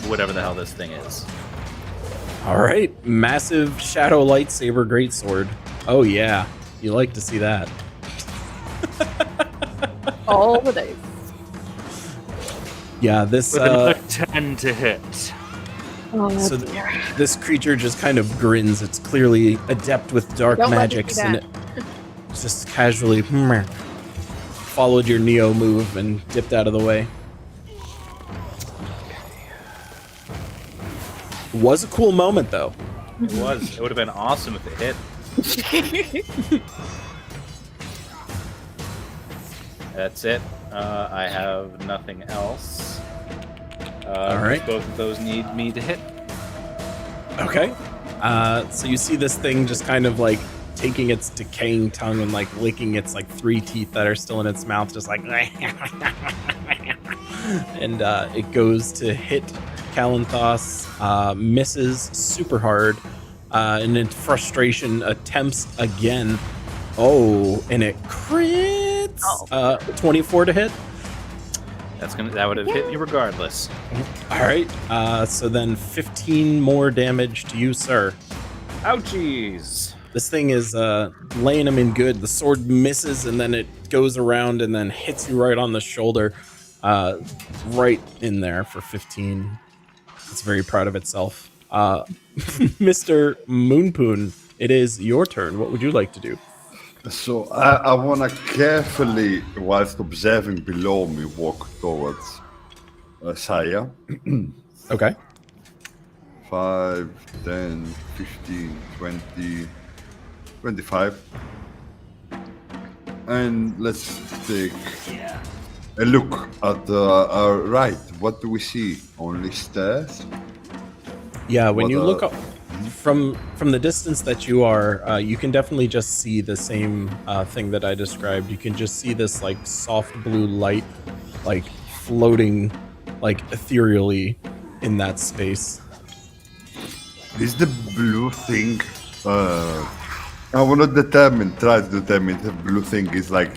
whatever the hell this thing is. All right, massive shadow lightsaber greatsword. Oh yeah, you like to see that. All the dice. Yeah, this With another 10 to hit. Oh, so dear. this creature just kind of grins. It's clearly adept with dark Don't let me magics, see and that. it just casually followed your Neo move and dipped out of the way. Was a cool moment, though. It was. It would have been awesome if it hit. That's it. I have nothing else. All right. Both of those need me to hit. Okay. So you see this thing just kind of like taking its decaying tongue and like licking its like 3 teeth that are still in its mouth, just like, and it goes to hit Kalanthos, misses super hard, and in frustration attempts again. Oh, and it crits. 24 to hit. That would have hit me regardless. All right. So then 15 more damage to you, sir. Ouchies. This thing is laying him in good. The sword misses, and then it goes around and then hits you right on the shoulder, right in there for 15. It's very proud of itself. Mr. Moonpoon, it is your turn. What would you like to do? So I want to carefully, whilst observing below me, walk towards Saya. Okay. 5, 10, 15, 20, 25. And let's take a look at our right. What do we see? Only stairs? Yeah, when What, you look up from the distance that you are, you can definitely just see the same thing that I described. You can just see this like soft blue light, like floating, like ethereally in that space. Is the blue thing... I want to try to determine if the blue thing is like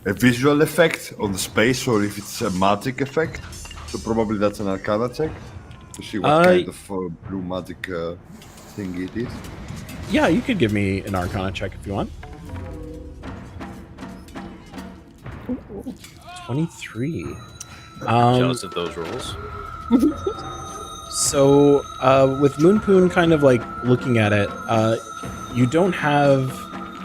a visual effect on the space or if it's a magic effect. So probably that's an Arcana check to see what kind of blue magic thing it is. Yeah, you could give me an Arcana check if you want. 23. Jealous of those rolls. So, with Moonpoon kind of like looking at it, you don't have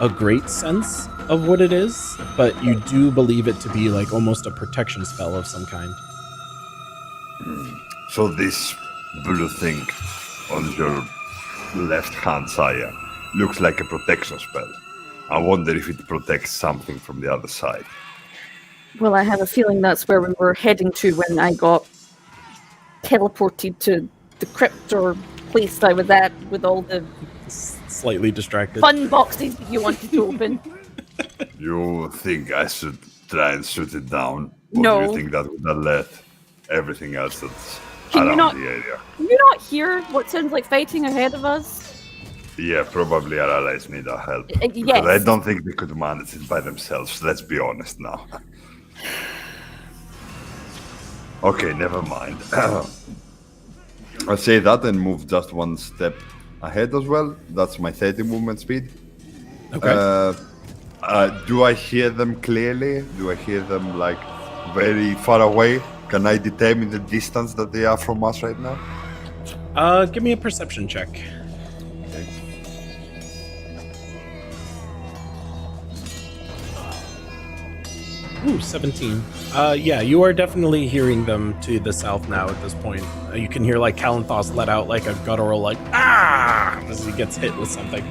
a great sense of what it is, but you do believe it to be like almost a protection spell of some kind. So this blue thing on your left hand side looks like a protection spell. I wonder if it protects something from the other side. Well, I have a feeling that's where we were heading to when I got teleported to the crypt or place I was at with all the Slightly distracted. fun boxes that you wanted to open. You think I should try and shoot it down? Or No. do you think that would alert everything else that's Can you around not- the area? Can you not hear what sounds like fighting ahead of us? Yeah, probably our allies need our help. Yes. Because I don't think they could manage it by themselves. Let's be honest now. Okay, never mind. I'll say that and move just one step ahead as well. That's my 30 movement speed. Okay. Do I hear them clearly? Do I hear them like very far away? Can I determine the distance that they are from us right now? Give me a perception check. Ooh, 17. Yeah, you are definitely hearing them to the south now at this point. You can hear like Kalanthos let out like a guttural like ah as he gets hit with something.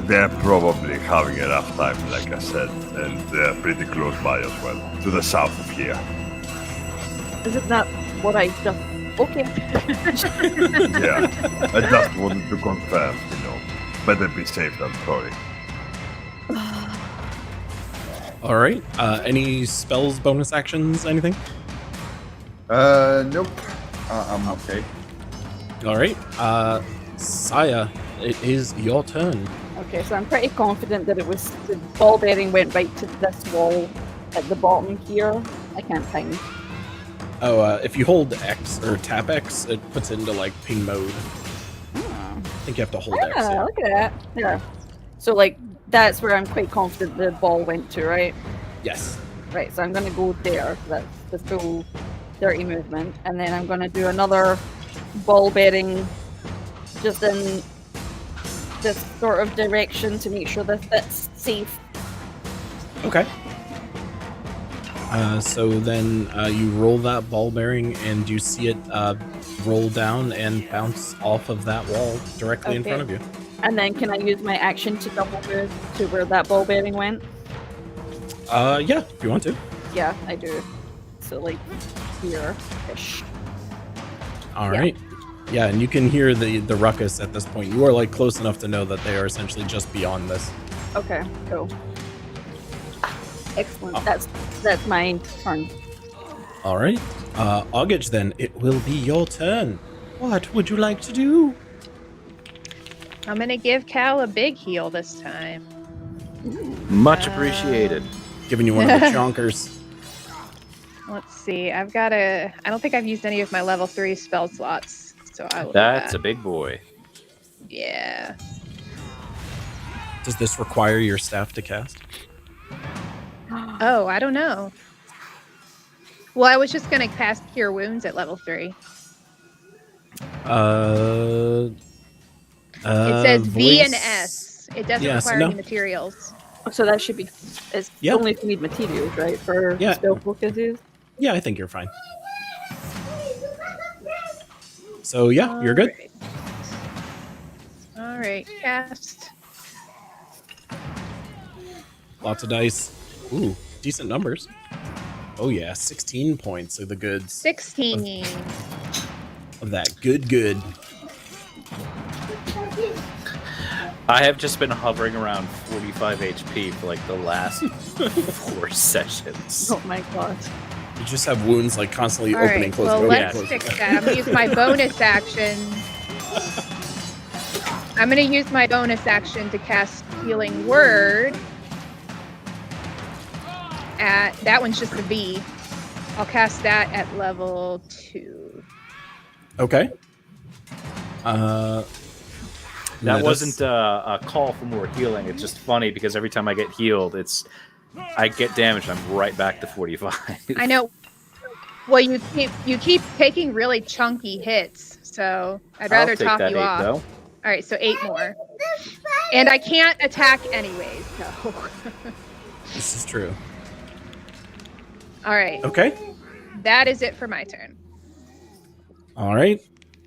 They're probably having a rough time, like I said, and they're pretty close by as well, to the south of here. Isn't that what I just... Okay. Yeah, I just wanted to confirm, better be safe than sorry. All right. Any spells, bonus actions, anything? Nope. I'm okay. All right. Saya, it is your turn. Okay, so I'm pretty confident that it was the ball bearing went right to this wall at the bottom here. I can't find. Oh, if you hold X or tap X, it puts it into like ping mode. I think you have to hold X. Ah, Yeah. look at that. Yeah. So like that's where I'm quite confident the ball went to, right? Yes. Right, so I'm going to go there. That's the full dirty movement. And then I'm going to do another ball bearing just in this sort of direction to make sure that that's safe. Okay. So then you roll that ball bearing and you see it roll down and bounce off of that wall directly in front of you. And then can I use my action to double move to where that ball bearing went? Yeah, if you want to. Yeah, I do. So like here-ish. All right. Yeah, and you can hear the ruckus at this point. You are like close enough to know that they are essentially just beyond this. Okay, cool. Excellent. Oh. That's my turn. All right. August, then it will be your turn. What would you like to do? I'm gonna give Cal a big heal this time. Much appreciated. Giving you one of the chonkers. Let's see. I don't think I've used any of my level 3 spell slots, so I will. That's do a big boy. Yeah. Does this require your staff to cast? Oh, I don't know. Well, I was just gonna cast Cure Wounds at level 3. It says V and S. It doesn't require any materials. So that should be. It's only if you need materials, right? For spell focuses. Yeah, I think you're fine. So yeah, you're good. All right, cast. Lots of dice. Ooh, decent numbers. Oh yeah, 16 points of the goods. 16. Of that good. I have just been hovering around 45 HP for like the last 4 sessions. Oh my god. You just have wounds like constantly All opening, right, closing, well, opening, let's closing. fix that. I'm gonna use my bonus action. I'm gonna use my bonus action to cast Healing Word. That one's just a V. I'll cast that at level 2. Okay. That wasn't a call for more healing. It's just funny because every time I get healed, I get damaged. I'm right back to 45. I know. Well, you keep taking really chunky hits, so I'd rather I'll take top that you 8, off. though. All right, so 8 more. And I can't attack anyways, so. This is true. All right. Okay. That is it for my turn. All right.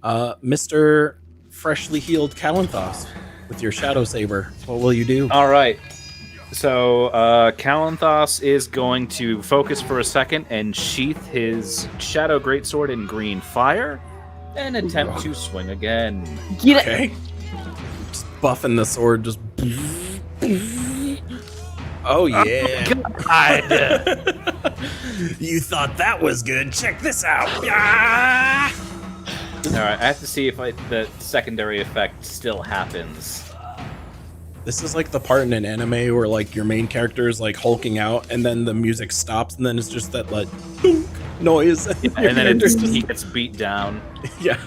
Mr. Freshly healed Kalanthos, with your Shadow Saber, what will you do? All right. So Kalanthos is going to focus for a second and sheath his Shadow Greatsword in green fire and attempt to swing again. Get it. Okay. Just buffing the sword, just. Oh yeah. You thought that was good. Check this out. Ah! All right, I have to see if the secondary effect still happens. This is like the part in an anime where like your main character is like hulking out, and then the music stops, and then it's just that like dunk noise, And then he gets beat down. Yeah.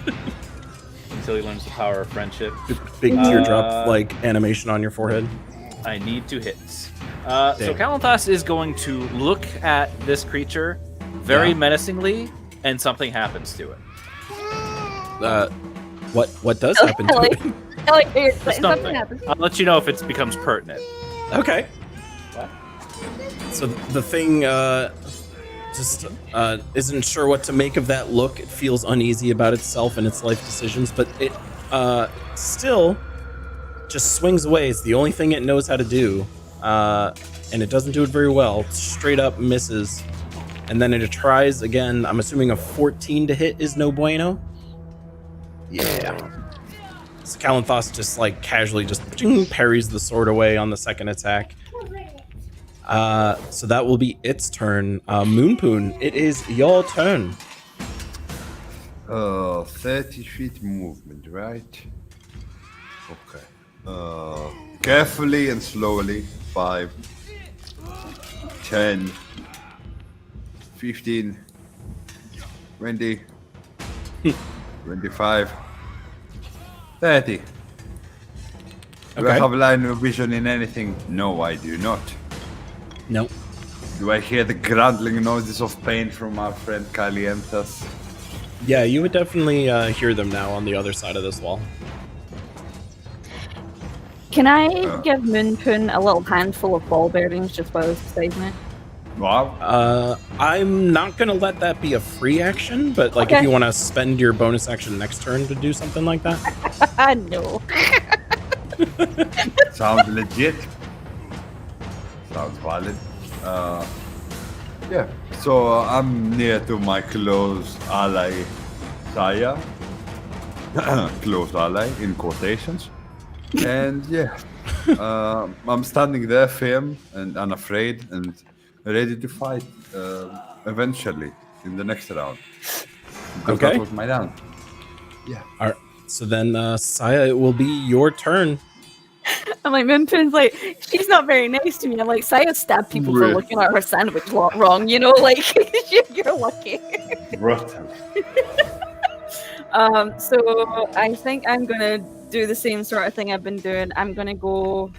Until he learns the power of friendship. Big teardrop like animation on your forehead. I need 2 hits. So Kalanthos is going to look at this creature very menacingly, and something happens to it. What does happen to it? Something happens. I'll let you know if it becomes pertinent. Okay. What? So the thing just isn't sure what to make of that look. It feels uneasy about itself and its life decisions, but it still just swings away. It's the only thing it knows how to do, and it doesn't do it very well. Straight up misses, and then it tries again. I'm assuming a 14 to hit is no bueno. Yeah. So Kalanthos just like casually just parries the sword away on the second attack. So that will be its turn. Moonpoon, it is your turn. 30 feet movement, right? Okay. Carefully and slowly. 5, 10, 15, 20, 25, 30. Do I Okay. have line of vision in anything? No, I do not. Nope. Do I hear the gruntling noises of pain from our friend Calientas? Yeah, you would definitely hear them now on the other side of this wall. Can I give Moonpoon a little handful of ball bearings just while it's beside me? Wow. I'm not gonna let that be a free action, but like if Okay. you want to spend your bonus action next turn to do something like that. No. Sounds legit. Sounds valid. Yeah. So I'm near to my close ally, Saya. Close ally in quotations. And yeah, I'm standing there, firm and unafraid, and ready to fight eventually in the next round. Because Okay. that was my round. Yeah. All right. So then, Saya, it will be your turn. I'm like, Moonpoon's like, she's not very nice to me. I'm like, Saya stabbed people for Really? looking at her sandwich wrong, you know, like, you're lucky. Brutal. So I think I'm gonna do the same sort of thing I've been doing. I'm gonna go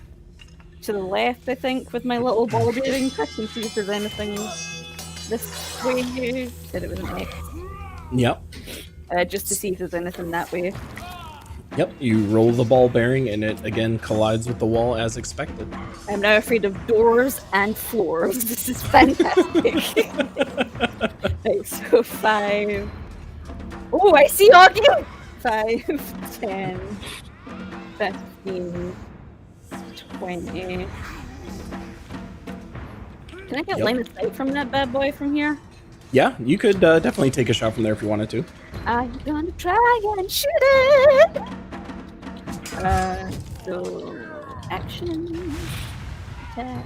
to the left, I think, with my little ball bearing pick and see if there's anything this way. Said it was an X. Yep. Just to see if there's anything that way. Yep. You roll the ball bearing, and it again collides with the wall as expected. I'm now afraid of doors and floors. This is fantastic. Right, so 5. Oh, I see audio! 5, 10, 15, 20. Can I get Yep. line of sight from that bad boy from here? Yeah, you could definitely take a shot from there if you wanted to. I'm gonna try and shoot it! So, action, attack.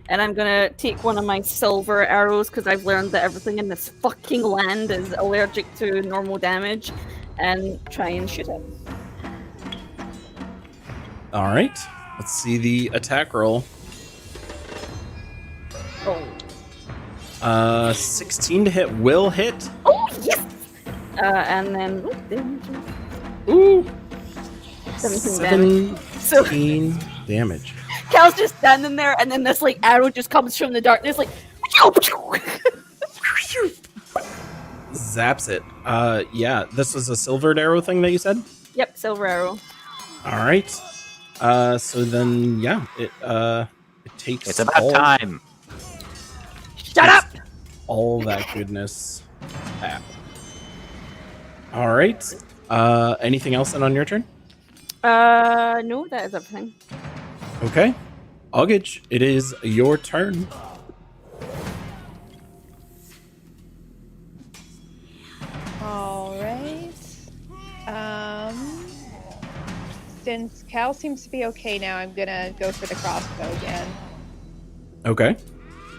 And I'm gonna take one of my silver arrows because I've learned that everything in this fucking land is allergic to normal damage, and try and shoot it. All right. Let's see the attack roll. Oh, 16 to hit will hit. oh yes! And then damage. Ooh. 17 damage. 17 damage. Cal's just standing there, and then this like arrow just comes from the darkness, like. Zaps it. Yeah, this was a silvered arrow thing that you said? Yep, silver arrow. All right. So then, yeah, it takes. It's about time. Shut up! All that goodness. Ah. All right. Anything else then on your turn? No, that is everything. Okay. Augage, it is your turn. All right. Since Cal seems to be okay now, I'm gonna go for the crossbow again. Okay.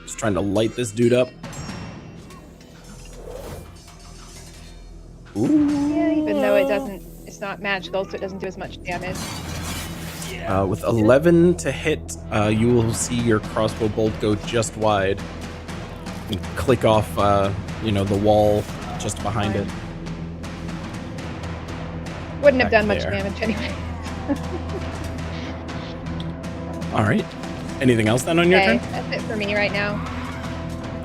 Just trying to light this dude up. Ooh. Yeah, even though it's not magical, so it doesn't do as much damage. With 11 to hit, you will see your crossbow bolt go just wide and click off, the wall just behind it. Wouldn't have Back done much there. damage anyway. All right. Anything else then on your Okay, turn? that's it for me right now.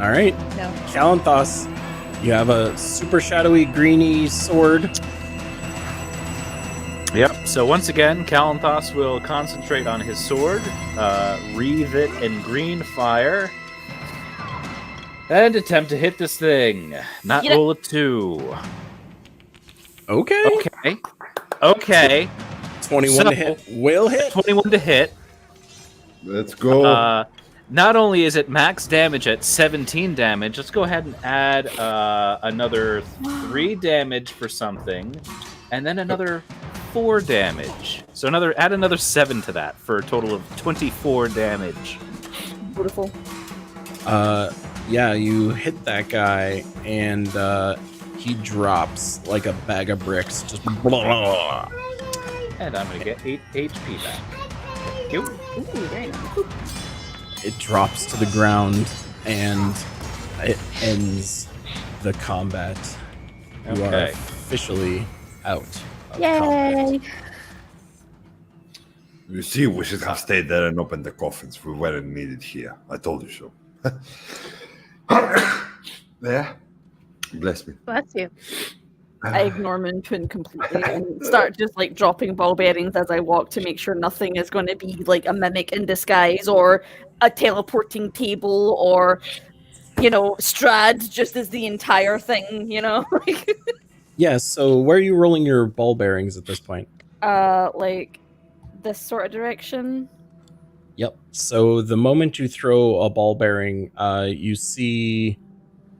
All right. No. Kalanthos, you have a super shadowy greeny sword. Yep. So once again, Kalanthos will concentrate on his sword, wreathe it in green fire, and attempt to hit this thing. Not Get it. roll a 2. Okay. Okay. 21 to hit will hit. 21 to hit. Let's go. Not only is it max damage at 17 damage, let's go ahead and add another 3 damage for something, and then another 4 damage. So add another 7 to that for a total of 24 damage. Beautiful. Yeah, you hit that guy, and he drops like a bag of bricks. Just blah. And I'm gonna get 8 HP back. Thank you. Ooh, very nice. It drops to the ground, and it ends the combat. You are Okay. officially out of combat. Yay! You see, we should have stayed there and opened the coffins. We weren't needed here. I told you so. Yeah. Bless me. Bless you. I ignore Moonpin completely and start just like dropping ball bearings as I walk to make sure nothing is going to be like a mimic in disguise or a teleporting table or, Strahd just as the entire thing, Yeah, so where are you rolling your ball bearings at this point? like this sort of direction. Yep. So the moment you throw a ball bearing, you see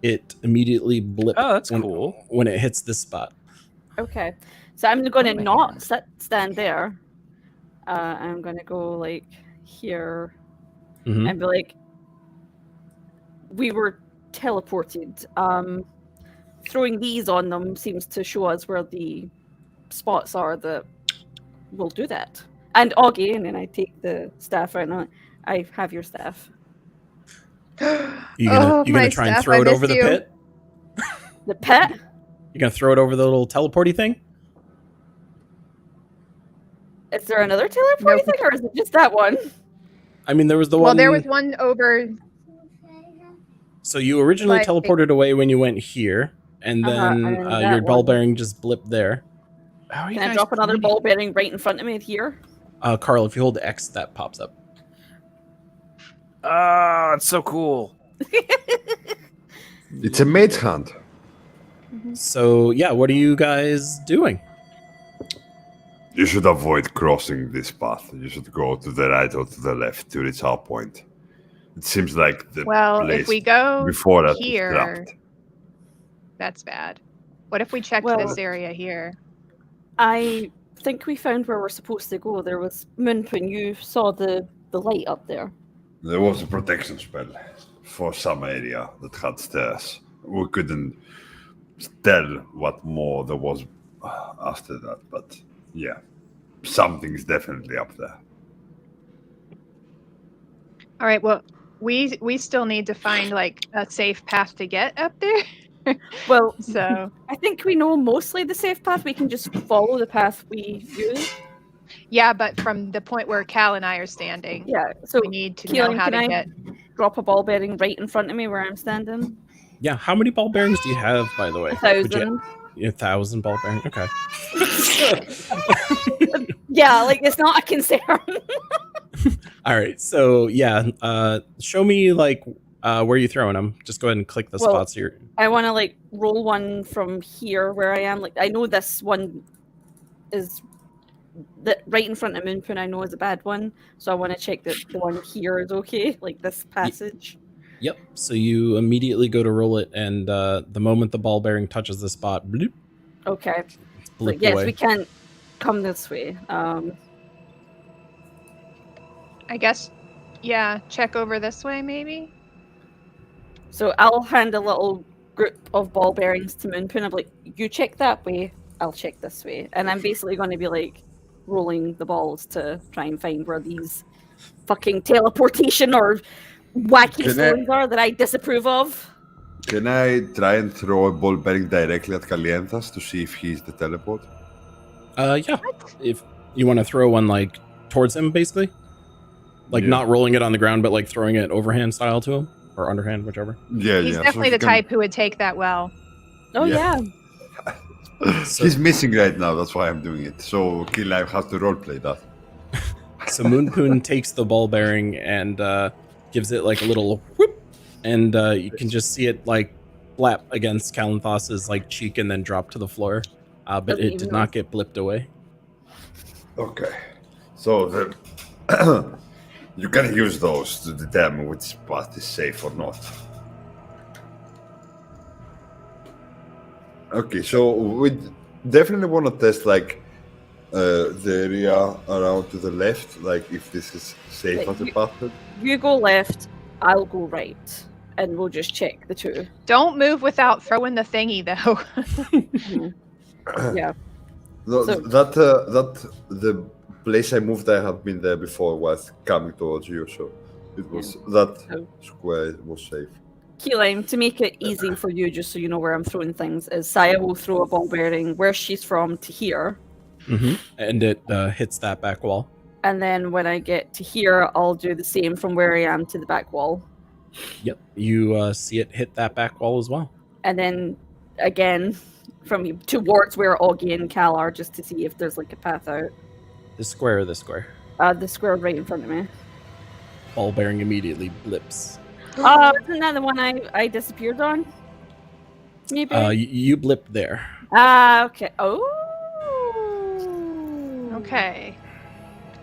it immediately blip. Oh, that's cool. When it hits this spot. Okay, so I'm going to Oh my not God. stand there. I'm going to go like here Mhm. and be like, we were teleported. Throwing these on them seems to show us where the spots are that will do that. And Augie, and then I take the staff out and I have your staff. You gonna my try and stuff, throw I it over missed the you. pit? The pet? You gonna throw it over the little teleporty thing? Is there another teleporting thing, or is it just that one? I mean, there was the Well, one. there was one over. So you originally Like- teleported away when you went here, and Uh-huh, then and then that your ball one. bearing just blipped there. How are you Can I guys drop another pointing? ball bearing right in front of me here? Carl, if you hold X, that pops up. Ah, it's so cool. It's a mage hand. So yeah, what are you guys doing? You should avoid crossing this path. You should go to the right or to the left to reach our point. It seems like the Well, place if we go before that is here, trapped. that's bad. What if we checked Well- this area here? I think we found where we're supposed to go. There was Moonpin. You saw the light up there. There was a protection spell for some area that had stairs. We couldn't tell what more there was after that, but yeah, something's definitely up there. All right. Well, we still need to find like a safe path to get up there. Well, So I think we know mostly the safe path. We can just follow the path we use. yeah, but from the point where Cal and I are standing, Yeah. So we need to know Keelan, how can to I get. drop a ball bearing right in front of me where I'm standing? Yeah, how many ball bearings do you have, by the way? 1,000. 1,000 ball bearings. Okay. Yeah, like it's not a concern. All right. So yeah, show me like where you throwing them. Just go ahead and click the Well, spots here. I want to like roll one from here where I am. Like I know this one is right in front of Moonpin. I know is a bad one, so I want to check that the one here is okay. Like this passage. Yep. So you immediately go to roll it, and the moment the ball bearing touches the spot, bloop, Okay. it's So blipped yes, away. we can't come this way. I guess, yeah, check over this way maybe. So I'll hand a little group of ball bearings to Moonpin. I'm like, you check that way, I'll check this way. And I'm basically going to be like rolling the balls to try and find where these fucking teleportation or wacky Can I- stones are that I disapprove of. Can I try and throw a ball bearing directly at Calienthas to see if he's the teleport? Yeah. If you want to throw one like towards him, basically, like Yeah. not rolling it on the ground, but like throwing it overhand style to him or underhand, whichever. Yeah, He's yeah. definitely he the can- type who would take that well. Oh Yeah. yeah. He's missing right now. That's why I'm doing it. So Kill Life has to roleplay that. So Moonpoon takes the ball bearing and gives it like a little whoop, and you can just see it like flap against Kalanthos's like cheek and then drop to the floor. But Doesn't it even did know. not get blipped away. Okay. So the you can use those to determine which path is safe or not. Okay, so we definitely want to test like the area around to the left, like if this is safe as a path. You go left, I'll go right. And we'll just check the two. Don't move without throwing the thingy though. Yeah. No, So- that the place I moved, I have been there before, was coming towards you, so it was that Oh. square was safe. Keeline, to make it easy for you, just so you know where I'm throwing things, is Saya will throw a ball bearing where she's from to here. And it hits that back wall. And then when I get to here, I'll do the same from where I am to the back wall. Yep, you see it hit that back wall as well. And then again, from towards where Augie and Cal are, just to see if there's like a path out. The square, the square. The square right in front of me. Ball bearing immediately blips. Isn't that the one I disappeared on? Maybe. You blip there. Okay. Oh. Okay.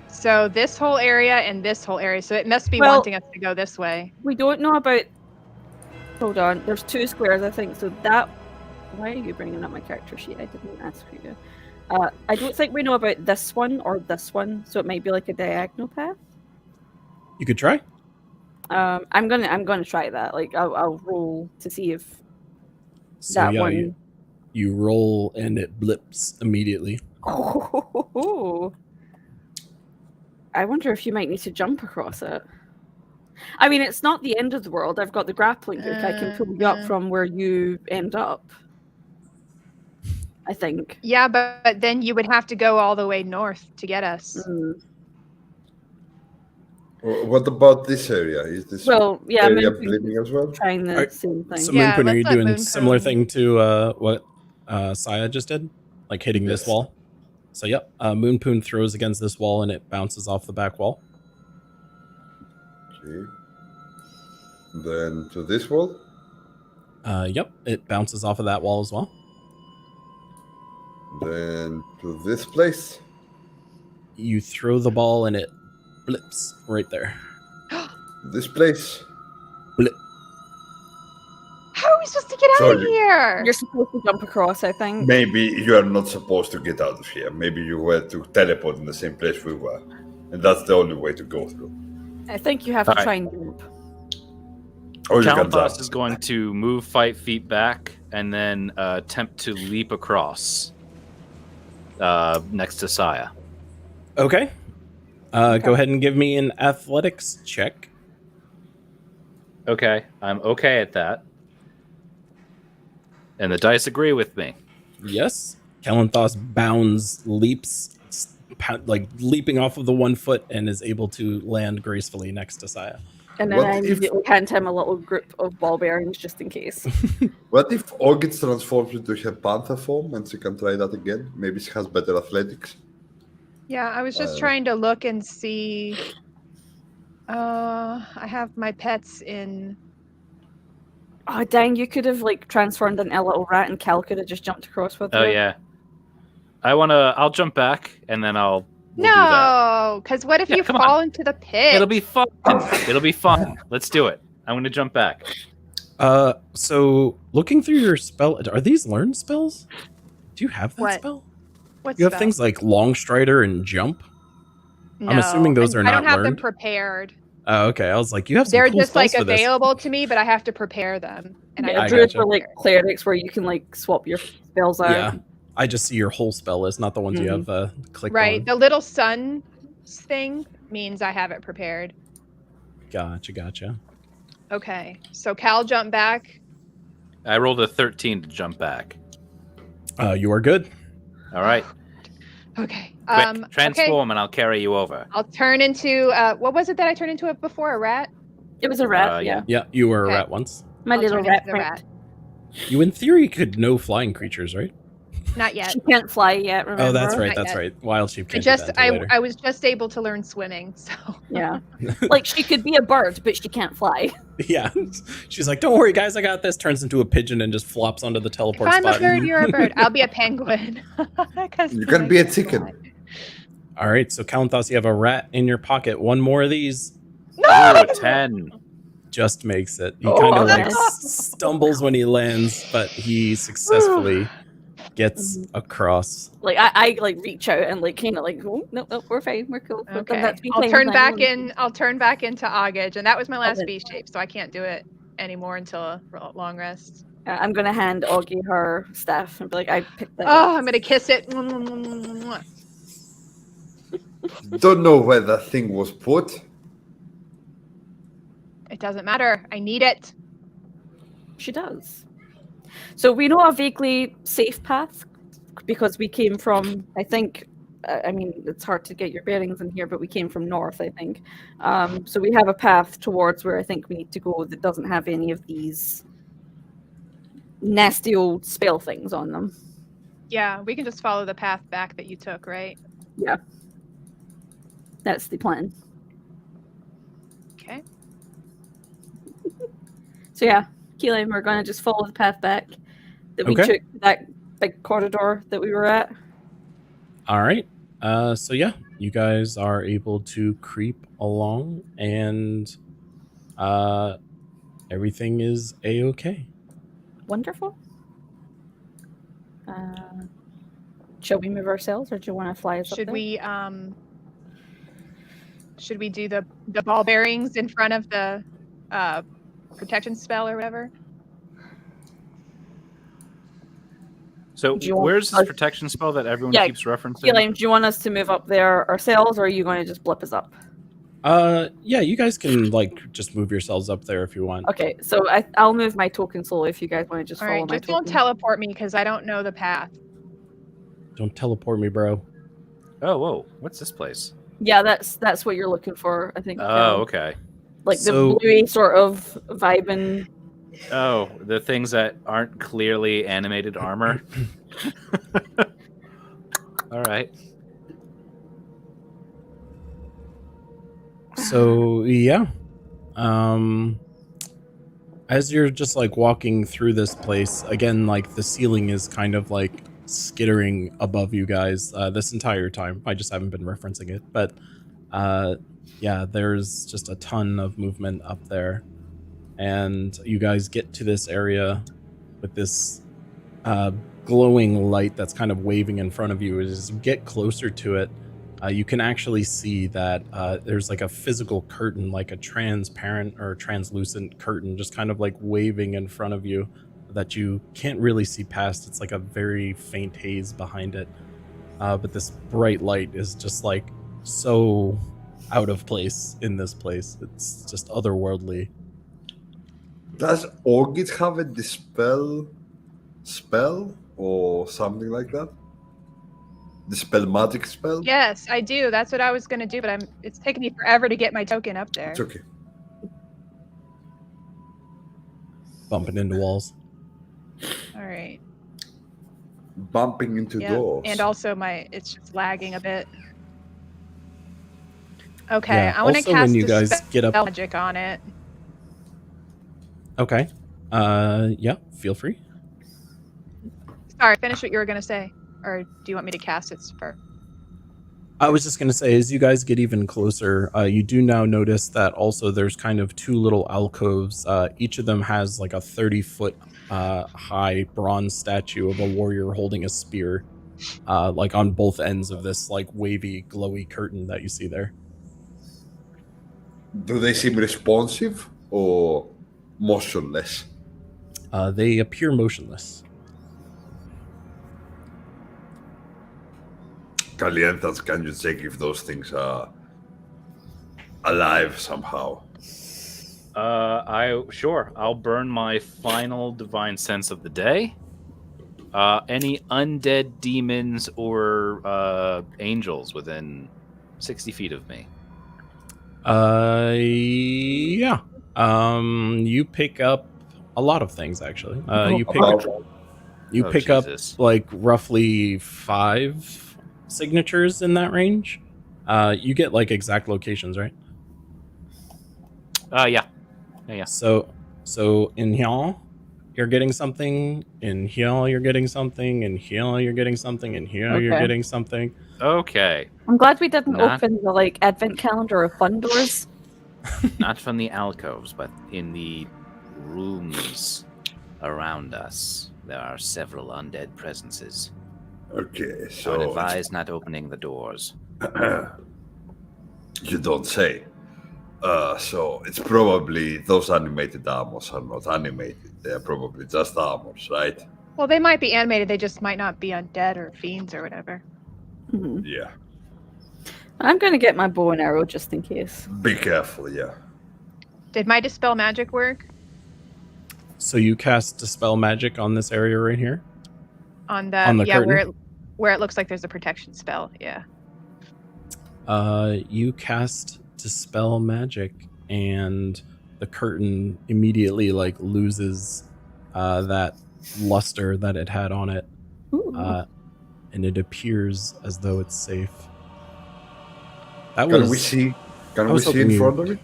So this whole area and this whole area. So it must be Well- wanting us to go this way. We don't know about. Hold on. There's 2 squares, I think. So that. Why are you bringing up my character sheet? I didn't ask you. I don't think we know about this one or this one, so it might be like a diagonal path. You could try. I'm gonna try that. Like I'll roll to see if So that yeah, one. you roll and it blips immediately. Oh. I wonder if you might need to jump across it. I mean, it's not the end of the world. I've got the grappling hook. I can pull you up from where you end up. I think. Yeah, but then you would have to go all the way north to get us. What about this area? Is this Well, yeah, area Moonpoon bleeding as well? trying the Alright, same thing. So Yeah, Moonpoon, are you let's let doing similar Moonpoon- thing to what Saya just did? Like hitting this Yes. wall? So yep, Moonpoon throws against this wall and it bounces off the back wall. Okay. Then to this wall. Yep, it bounces off of that wall as well. Then to this place. You throw the ball and it blips right there. This place. Blip. How are we supposed to get out of Sorry. here? You're supposed to jump across, I think. Maybe you are not supposed to get out of here. Maybe you were to teleport in the same place we were. And that's the only way to go through. I think you have to Alright. try and jump. Or you can Kalanthos jump. is going to move 5 feet back and then attempt to leap across next to Saya. Okay. Go ahead and give me an athletics check. Okay, I'm okay at that. And the dice agree with me. Yes. Kalanthos bounds, leaps, like leaping off of the 1 foot and is able to land gracefully next to Saya. And then What I if- immediately hand him a little group of ball bearings just in case. What if Orchid transforms into her panther form and she can try that again? Maybe she has better athletics. Yeah, I was just Uh, trying to look and see. I have my pets in. Oh dang! You could have like transformed into a little rat, and Cal could have just jumped across with Oh you. yeah. I'll jump back and then we'll do that. No, because what if Yeah, you come fall on. into the pit? It'll be fun. It'll be fun. Let's do it. I'm going to jump back. So looking through your spell, are these learned spells? Do you have that What? spell? What's You have that? things like Long Strider and Jump. I'm assuming those are I not don't have them learned. prepared. Oh, okay. I was like, you have some They're cool just like spells for this. available to me, but I have to prepare them. And Yeah, I druids gotcha. were like clerics where you can like swap your spells out. Yeah, I just see your whole spell list, not the ones you have clicked right, on. the little sun thing means I have it prepared. Gotcha. Okay, so Cal jump back. I rolled a 13 to jump back. You are good. All right. Okay. Quick, Okay. transform and I'll carry you over. I'll turn into what was it that I turned into before? A rat? It was a rat. Yeah. Yeah, you were Okay. a rat once. My I'll little turn rat into the friend. You, in theory, could know flying creatures, right? Not yet. She can't fly yet. Remember? Oh, that's right. Not That's yet. right. Wild sheep I can't just do that until later. I was just able to learn swimming, so Yeah, like she could be a bird, but she can't fly. Yeah, she's like, "Don't worry, guys, I got this." Turns into a pigeon and just flops onto the if teleport I'm a spot. bird, you're a bird. I'll be a penguin. 'Cause You can be a chicken. All right, so Kalanthos, you have a rat in your pocket. One more of these Ooh, 10. just makes it. He Oh, kind of like nice. stumbles when he lands, but he successfully gets across. Like I like reach out and like kind of like, oh no, we're fine, we're cool. We've done Okay. that 3 I'll times turn now. back in. I'll turn back into Augage, and that was my last Okay. beast shape, so I can't do it anymore until a long rest. I'm gonna hand Augie her staff and be like, I picked that. Oh, up. I'm gonna kiss it. Don't know where that thing was put. It doesn't matter. I need it. She does. So we know a vaguely safe path because we came from, I think, I mean, it's hard to get your bearings in here, but we came from north, I think. So we have a path towards where I think we need to go that doesn't have any of these nasty old spell things on them. Yeah, we can just follow the path back that you took, right? Yeah. That's the plan. Okay. So yeah, Keelan, we're going to just follow the path back that we Okay. took, that big corridor that we were at. All right. So yeah, you guys are able to creep along, and everything is a-okay. Wonderful. Shall we move ourselves, or do you want to fly us up Should there? we do the ball bearings in front of the protection spell or whatever? So Do you want where's this us- protection spell that everyone Yeah, keeps referencing? Keelan, do you want us to move up there ourselves, or are you going to just blip us up? Yeah, you guys can like just move yourselves up there if you want. Okay, so I'll move my token slowly if you guys want to just All follow right, my just token. don't teleport me because I don't know the path. Don't teleport me, bro. Oh, whoa. What's this place? Yeah, that's what you're looking for, I think. Oh, okay. Like So- the bluey sort of vibing. Oh, the things that aren't clearly animated armor. All right. So yeah, as you're just like walking through this place again, like the ceiling is kind of like skittering above you guys this entire time. I just haven't been referencing it, but yeah, there's just a ton of movement up there, and you guys get to this area with this glowing light that's kind of waving in front of you. As you get closer to it, you can actually see that there's like a physical curtain, like a transparent or translucent curtain, just kind of like waving in front of you that you can't really see past. It's like a very faint haze behind it. But this bright light is just like so out of place in this place. It's just otherworldly. Does Orchid have a dispel spell or something like that? Dispel magic spell? Yes, I do. That's what I was gonna do, but it's taking me forever to get my token up there. It's okay. Bumping into walls. All right. Bumping into Yeah. doors. And also it's just lagging a bit. Okay, Yeah, I want to also cast when you guys get up- magic on it. Okay. Yeah, feel free. Sorry, finish what you were gonna say, or do you want me to cast it first? I was just going to say, as you guys get even closer, you do now notice that also there's kind of two little alcoves. Each of them has like a 30-foot high bronze statue of a warrior holding a spear, like on both ends of this like wavy, glowy curtain that you see there. Do they seem responsive or motionless? They appear motionless. Calientas, can you check if those things are alive somehow? I'll burn my final divine sense of the day. Any undead demons or angels within 60 feet of me? Yeah. You pick up a lot of things actually. You pick Oh, pick Jesus. up like roughly 5 signatures in that range. You get like exact locations, right? Yeah. So in here you're getting something, in here you're getting something, in here you're getting something, in here you're Okay. getting something. Okay. I'm glad we didn't Nah. open the like advent calendar of fun doors. Not from the alcoves, but in the rooms around us. There are several undead presences. Okay, I would so advise not opening the doors. you don't say. So it's probably those animated armors are not animated. They're probably just armors, right? Well, they might be animated. They just might not be undead or fiends or whatever. Mhm. Yeah. I'm going to get my bow and arrow just in case. Be careful, yeah. Did my dispel magic work So you cast dispel magic on this area right here. on the On the yeah curtain? where it looks like there's a protection spell? Yeah. You cast Dispel Magic, and the curtain immediately like loses that luster that it had on it, Ooh. and it appears as though it's safe. That Can was. we see? Can I we was see hoping in you- front of it?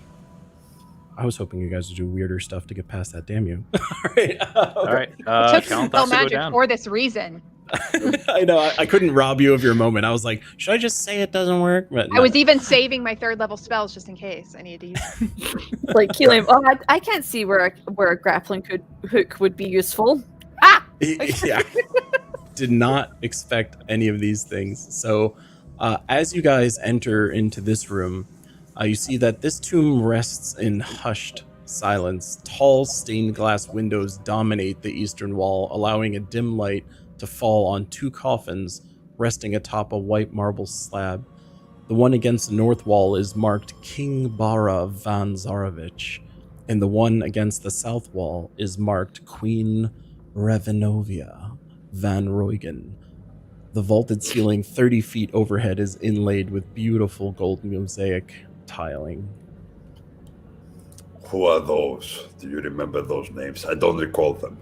I was hoping you guys would do weirder stuff to get past that. Damn you! All right. All right. Took Count spell us to go magic down. for this reason. I know. I couldn't rob you of your moment. I was like, should I just say it doesn't work? But I was even saving my 3rd level spells just in case I needed to use them. Like Keelan, oh, I can't see where a grappling hook would be useful. Ah! Yeah. Did not expect any of these things. So, as you guys enter into this room, you see that this tomb rests in hushed silence. Tall stained glass windows dominate the eastern wall, allowing a dim light to fall on 2 coffins resting atop a white marble slab. The one against the north wall is marked King Bara van Zarovich, and the one against the south wall is marked Queen Ravenovia van Roygen. The vaulted ceiling 30 feet overhead is inlaid with beautiful gold mosaic tiling. Who are those? Do you remember those names? I don't recall them.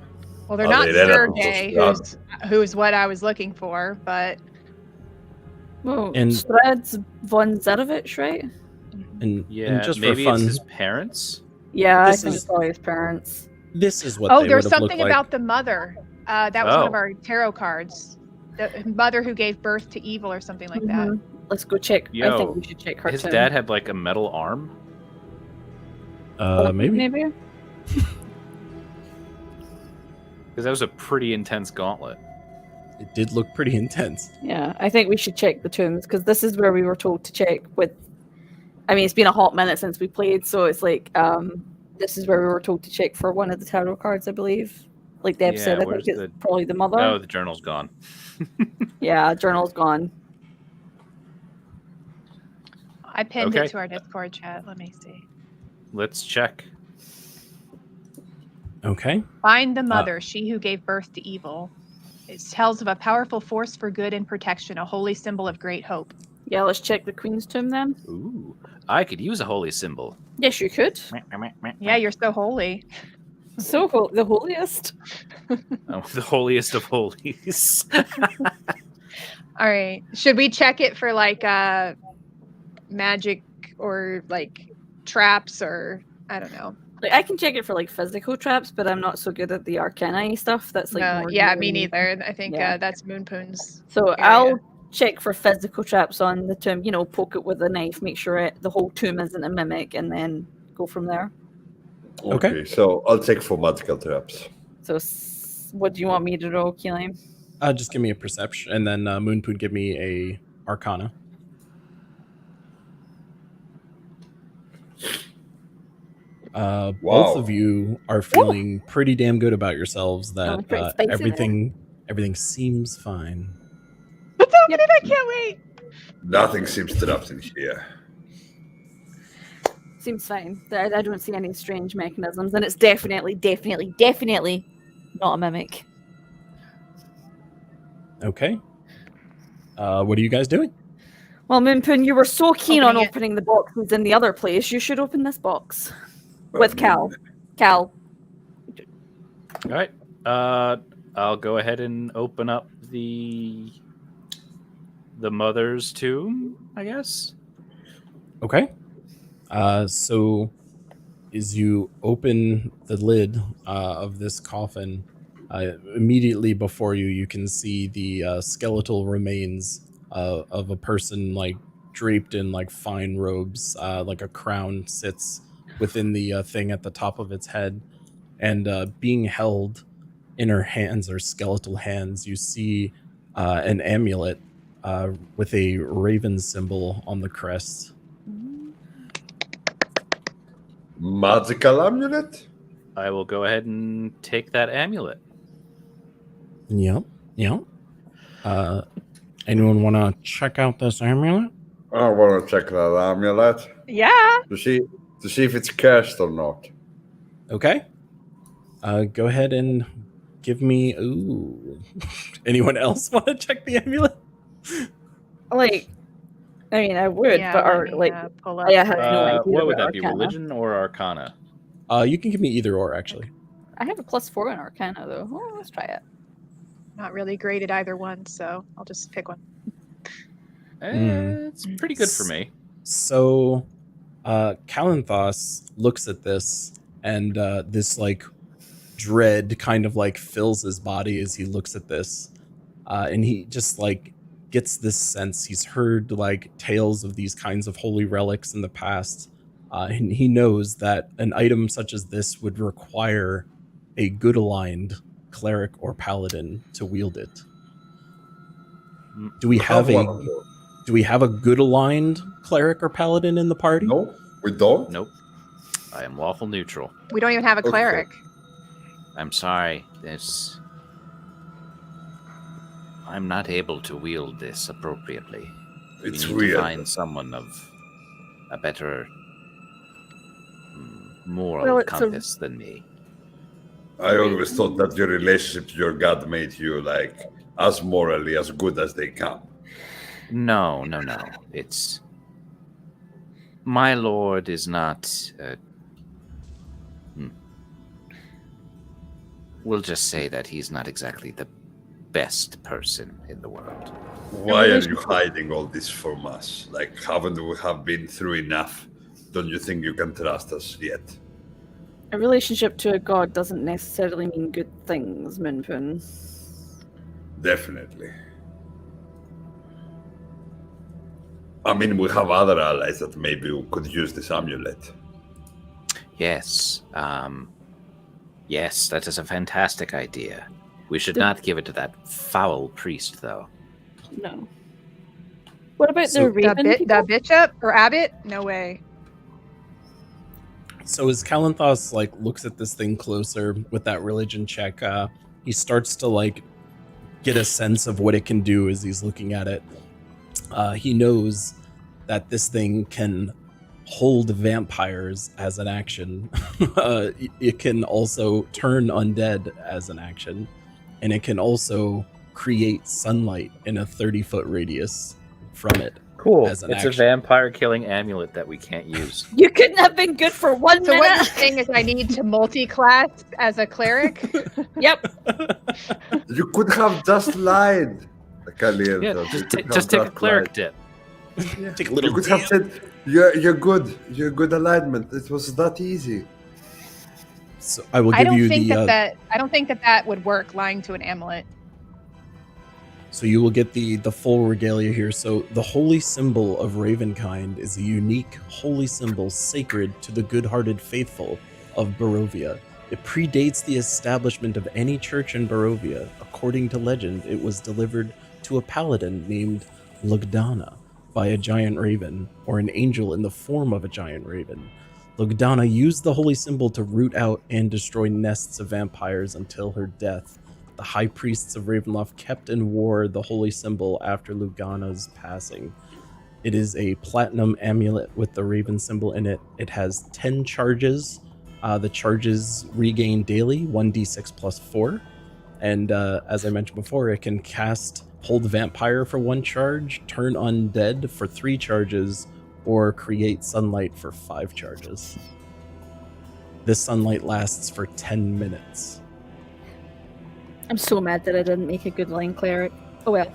Well, they're Are not they relatives of Sergey, Strahd? who's what I was looking for, but Well, And- Strahd's von Zarovich, right? And, Yeah, and just maybe for fun, it's his parents. Yeah, This I think is- it's probably his parents. this is what oh, they there's would have looked something like. about the mother. That was one of Oh. our tarot cards. The mother who gave birth to evil, or something like that. Mhm. Let's go check. I Yo, think we should check her His tomb. dad had like a metal arm. Maybe. Maybe. Because that was a pretty intense gauntlet. It did look pretty intense. Yeah, I think we should check the tombs because this is where we were told to check with. I mean, it's been a hot minute since we played, so it's like this is where we were told to check for one of the tarot cards, I believe. Like Deb Yeah, said, I think where's it's the- probably the mother. Oh, the journal's gone. Yeah, journal's gone. I pinned Okay. it to our Discord chat. Let me see. Let's check. Okay. Find the mother, she who gave birth to evil. It tells of a powerful force for good and protection, a holy symbol of great hope. Yeah, let's check the queen's tomb then. Ooh, I could use a holy symbol. Yes, you could. Yeah, you're so holy. So the holiest. Oh, the holiest of holies. All right. Should we check it for like magic or like traps or I don't know. Like I can check it for like physical traps, but I'm not so good at the arcana stuff. That's like more yeah, you me and- neither. I think Yeah. that's Moonpoon's. So area. I'll check for physical traps on the tomb. You know, poke it with a knife, make sure the whole tomb isn't a mimic, and then go from there. Okay. So I'll check for magical traps. So what do you want me to roll, Keelan? Just give me a perception, and then Moonpoon give me a arcana. Both Wow. of you are feeling pretty damn good about yourselves. That pretty spicy there. everything seems fine. Let's open it. I can't wait. Nothing seems trapped in here. Seems fine. I don't see any strange mechanisms, and it's definitely not a mimic. Okay. What are you guys doing? Well, Moonpoon, you were so keen on Opening it. opening the boxes in the other place. You should open this box with Cal. Cal. All right. I'll go ahead and open up the mother's tomb, I guess. Okay. So as you open the lid of this coffin, immediately before you, you can see the skeletal remains of a person like draped in like fine robes, like a crown sits within the thing at the top of its head, and being held in her hands or skeletal hands, you see an amulet with a raven symbol on the crest. Magical amulet? I will go ahead and take that amulet. Yep. Anyone want to check out this amulet? I want to check that amulet Yeah. to see if it's cursed or not. Okay. Go ahead and give me. Ooh. Anyone else want to check the amulet? Like, I mean, I would, Yeah, but let me, I pull up. have no idea. What would about that be? Arcana. Religion or Arcana? You can give me either or, actually. I have a +4 in Arcana, though. Oh, let's try it. Not really great at either one, so I'll just pick one. It's pretty good for me. So, Kalanthos looks at this, and this like dread kind of like fills his body as he looks at this, and he just like gets this sense. He's heard like tales of these kinds of holy relics in the past, and he knows that an item such as this would require a good aligned cleric or paladin to wield it. Do we have a good aligned cleric or paladin in the party? No, we don't. Nope. I am lawful neutral. We don't even have a Okay. cleric. I'm sorry. I'm not able to wield this appropriately. It's we need weird. to find someone of a better moral Well, it's compass than me. I always thought that your relationship to your god made you like as morally as good as they come. No. It's my lord is not. We'll just say that he's not exactly the best person in the world. Why are you hiding all this from us? Like, haven't we have been through enough? Don't you think you can trust us yet? A relationship to a god doesn't necessarily mean good things, Minpin. Definitely. I mean, we have other allies that maybe we could use this amulet. Yes. Yes, that is a fantastic idea. We should not give it to that foul priest, though. No. What about So- the Raven people? The bishop or abbot? No way. So as Kalanthos like looks at this thing closer with that religion check, he starts to like get a sense of what it can do as he's looking at it. He knows that this thing can hold vampires as an action. It can also turn undead as an action, and it can also create sunlight in a 30-foot radius from it. Cool. As an It's a action. vampire killing amulet that we can't use. You couldn't have been good for 1 So what you're minute. saying is I need to multi-class as a cleric? Yep. You could have just lied. Kaliel, Yeah, you could have just take a just cleric lied. dip. Take a You little could have said, you're good. You're good alignment. It was that easy. So I will I give don't you think the I don't think that would work, lying to an amulet. so you will get the full regalia here. So the holy symbol of Ravenkind is a unique holy symbol sacred to the good-hearted faithful of Barovia. It predates the establishment of any church in Barovia. According to legend, it was delivered to a paladin named Lugdana by a giant raven, or an angel in the form of a giant raven. Lugdana used the holy symbol to root out and destroy nests of vampires until her death. The high priests of Ravenloft kept and wore the holy symbol after Lugdana's passing. It is a platinum amulet with the raven symbol in it. It has 10 charges. The charges regain daily, 1d6 plus 4. And as I mentioned before, it can cast Hold Vampire for 1 charge, Turn Undead for 3 charges, or Create Sunlight for 5 charges. This sunlight lasts for 10 minutes. I'm so mad that I didn't make a good line cleric. Oh well.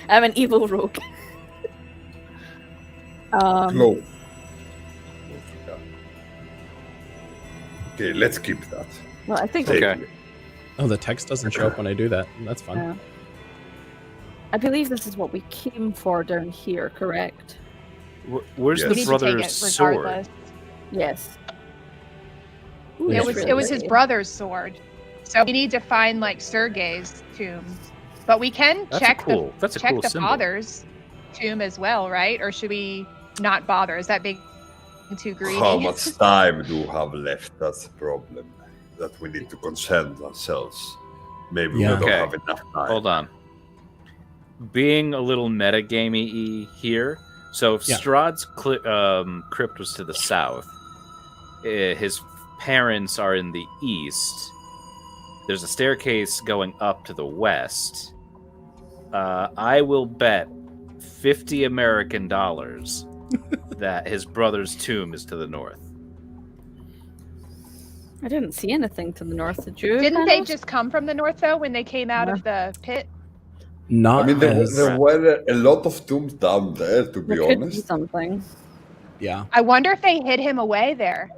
I'm an evil rogue. Glow. Okay, let's keep that. Well, I think Okay. Oh, the text doesn't show up when I do that. That's fun. I believe this is what we came for down here, correct? Where's Yes. We the need to take brother's it sword? regardless. Yes. Yeah, It was his brother's sword. So we need to find like Sergei's tomb. But we can That's check cool. That's a check cool the symbol. father's tomb as well, right? Or should we not bother? Is that being too greedy? How much time do we have left? That's the problem. That we need to concern ourselves. Maybe Yeah. we don't Okay. have enough time. Hold on. Being a little metagamey here, so if Yeah. Strahd's crypt was to the south, his parents are in the east. There's a staircase going up to the west. I will bet 50 American dollars that his brother's tomb is to the north. I didn't see anything to the north. Did you? Didn't they Panos? just come from the north though when they came out of the pit? Not I mean, as there were a lot of tombs down there, to be There could be honest. something. yeah. I wonder if they hid him away there.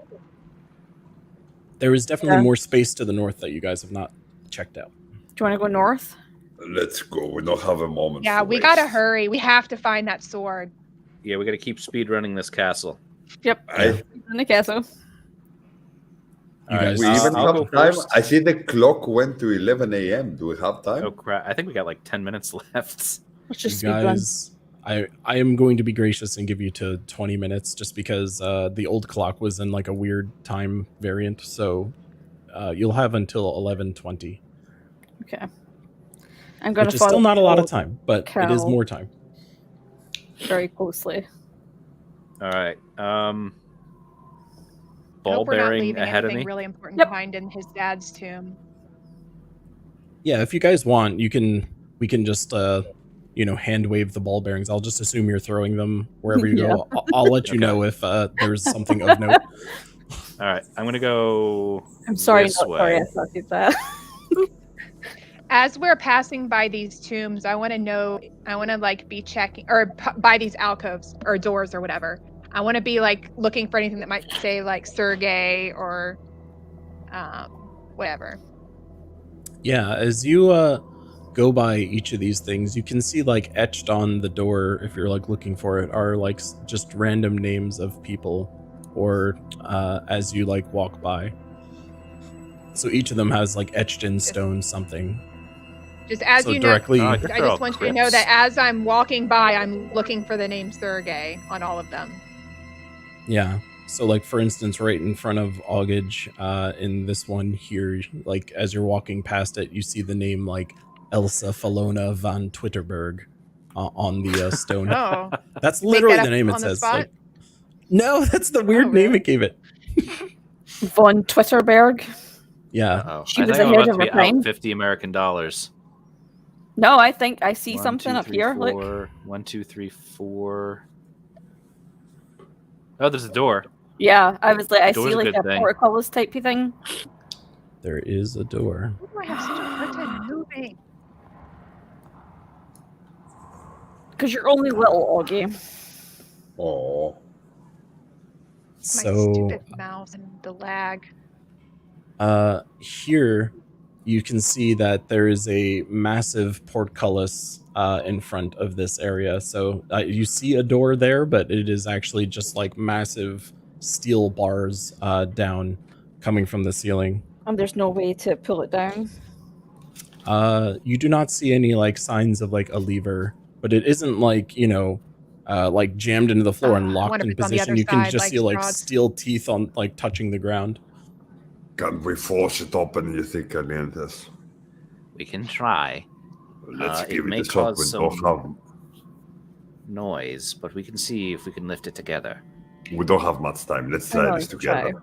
There is definitely Yeah. more space to the north that you guys have not checked out. Do you want to go north? Let's go. We don't have a moment. Yeah, to we waste. gotta hurry. We have to find that sword. Yeah, we got to keep speed running this castle. Yep. I, In the castle. You All right, guys, we I'll even go have time. first. I see the clock went to 11 a.m. Do we have time? Oh crap! I think we got like 10 minutes left. Let's you just speed run. guys, I am going to be gracious and give you to 20 minutes just because the old clock was in like a weird time variant. So you'll have until 11:20, Okay. I'm going which to is follow still not a lot of Cal time, but it is Cal. more time. very closely. All right. I Ball hope we're not bearing leaving ahead of anything me. really important Yep. behind in his dad's tomb. Yeah, if you guys want, we can just hand wave the ball bearings. I'll just assume you're throwing them wherever you Yeah. go. I'll let you Okay. know if there's something of note. All right, I'm gonna go. I'm sorry, this not sorry way. I started that. As we're passing by these tombs, I want to know. I want to like be checking or by these alcoves or doors or whatever. I want to be like looking for anything that might say like Sergey or whatever. Yeah, as you go by each of these things, you can see like etched on the door, if you're like looking for it, are like just random names of people, or as you like walk by. So each of them has like etched in stone something. Just as So you know, directly, Oh, I they're all just want you to know crypts. that as I'm walking by, I'm looking for the name Sergey on all of them. yeah. So like for instance, right in front of Augage, in this one here, like as you're walking past it, you see the name like Elsa Falona van Twitterberg on the stone. Oh, That's make literally that the up name it on the says. spot? Like, no, that's the weird Oh, name really? it gave it. Von Twitterberg. Yeah. Uh-oh. She I was think I'm ahead about of to her be out time. 50 American dollars. No, I think I see 1, something 2, up 3, here. Look. 4. 1, 2, 3, 4. Oh, there's a door. Yeah, I was like, I Door's see a like good a thing. portcullis type of thing. There is a door. why do I have such a hard time moving? Because you're only little, Augie. Oh, My So stupid mouse and the lag. here you can see that there is a massive portcullis in front of this area. So you see a door there, but it is actually just like massive steel bars down coming from the ceiling. And there's no way to pull it down. You do not see any like signs of like a lever, but it isn't like, like jammed into the floor and I locked wonder in if it's on the position. other You can side, just like see like Strahd. steel teeth on like touching the ground. can we force it open, you think, Calientes? We can try. Let's It give may it a shot. cause We some don't have, noise, but we can see if we can lift it together. we don't have much time. Let's I try know, this let's try. together.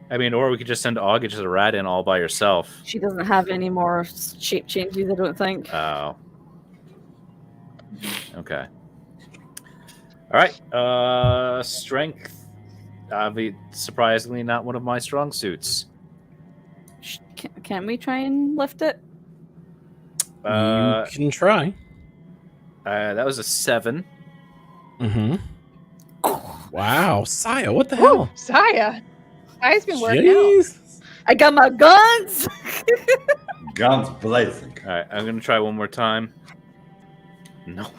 I mean, or we could just send Augage as a rat in all by herself. She doesn't have any more shape changes, I don't think. Oh. Okay. All right. Strength. Surprisingly, not one of my strong suits. Can we try and lift it? Uh, You can try. that was a 7. Mm-hmm. Wow, Saya, what the Woo, hell? Saya. Saya's been working out. Jeez. I got my guns! Guns blazing. All right, I'm gonna try one more time. Nope.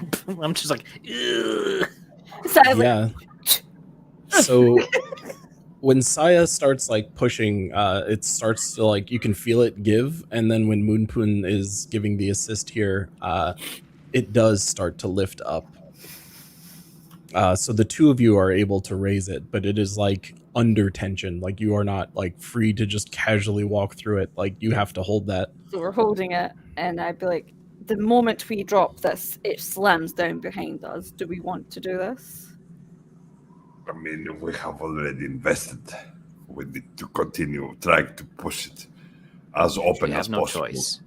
I'm just like, ugh. So I was like, Yeah. So when Saya starts like pushing, it starts to like you can feel it give, and then when Moonpoon is giving the assist here, it does start to lift up. So the two of you are able to raise it, but it is like under tension. Like you are not like free to just casually walk through it. Like you have to hold that. so we're holding it, and I'd be like, the moment we drop this, it slams down behind us. Do we want to do this? I mean, we have already invested. We need to continue trying to push it as open We as have no possible. choice.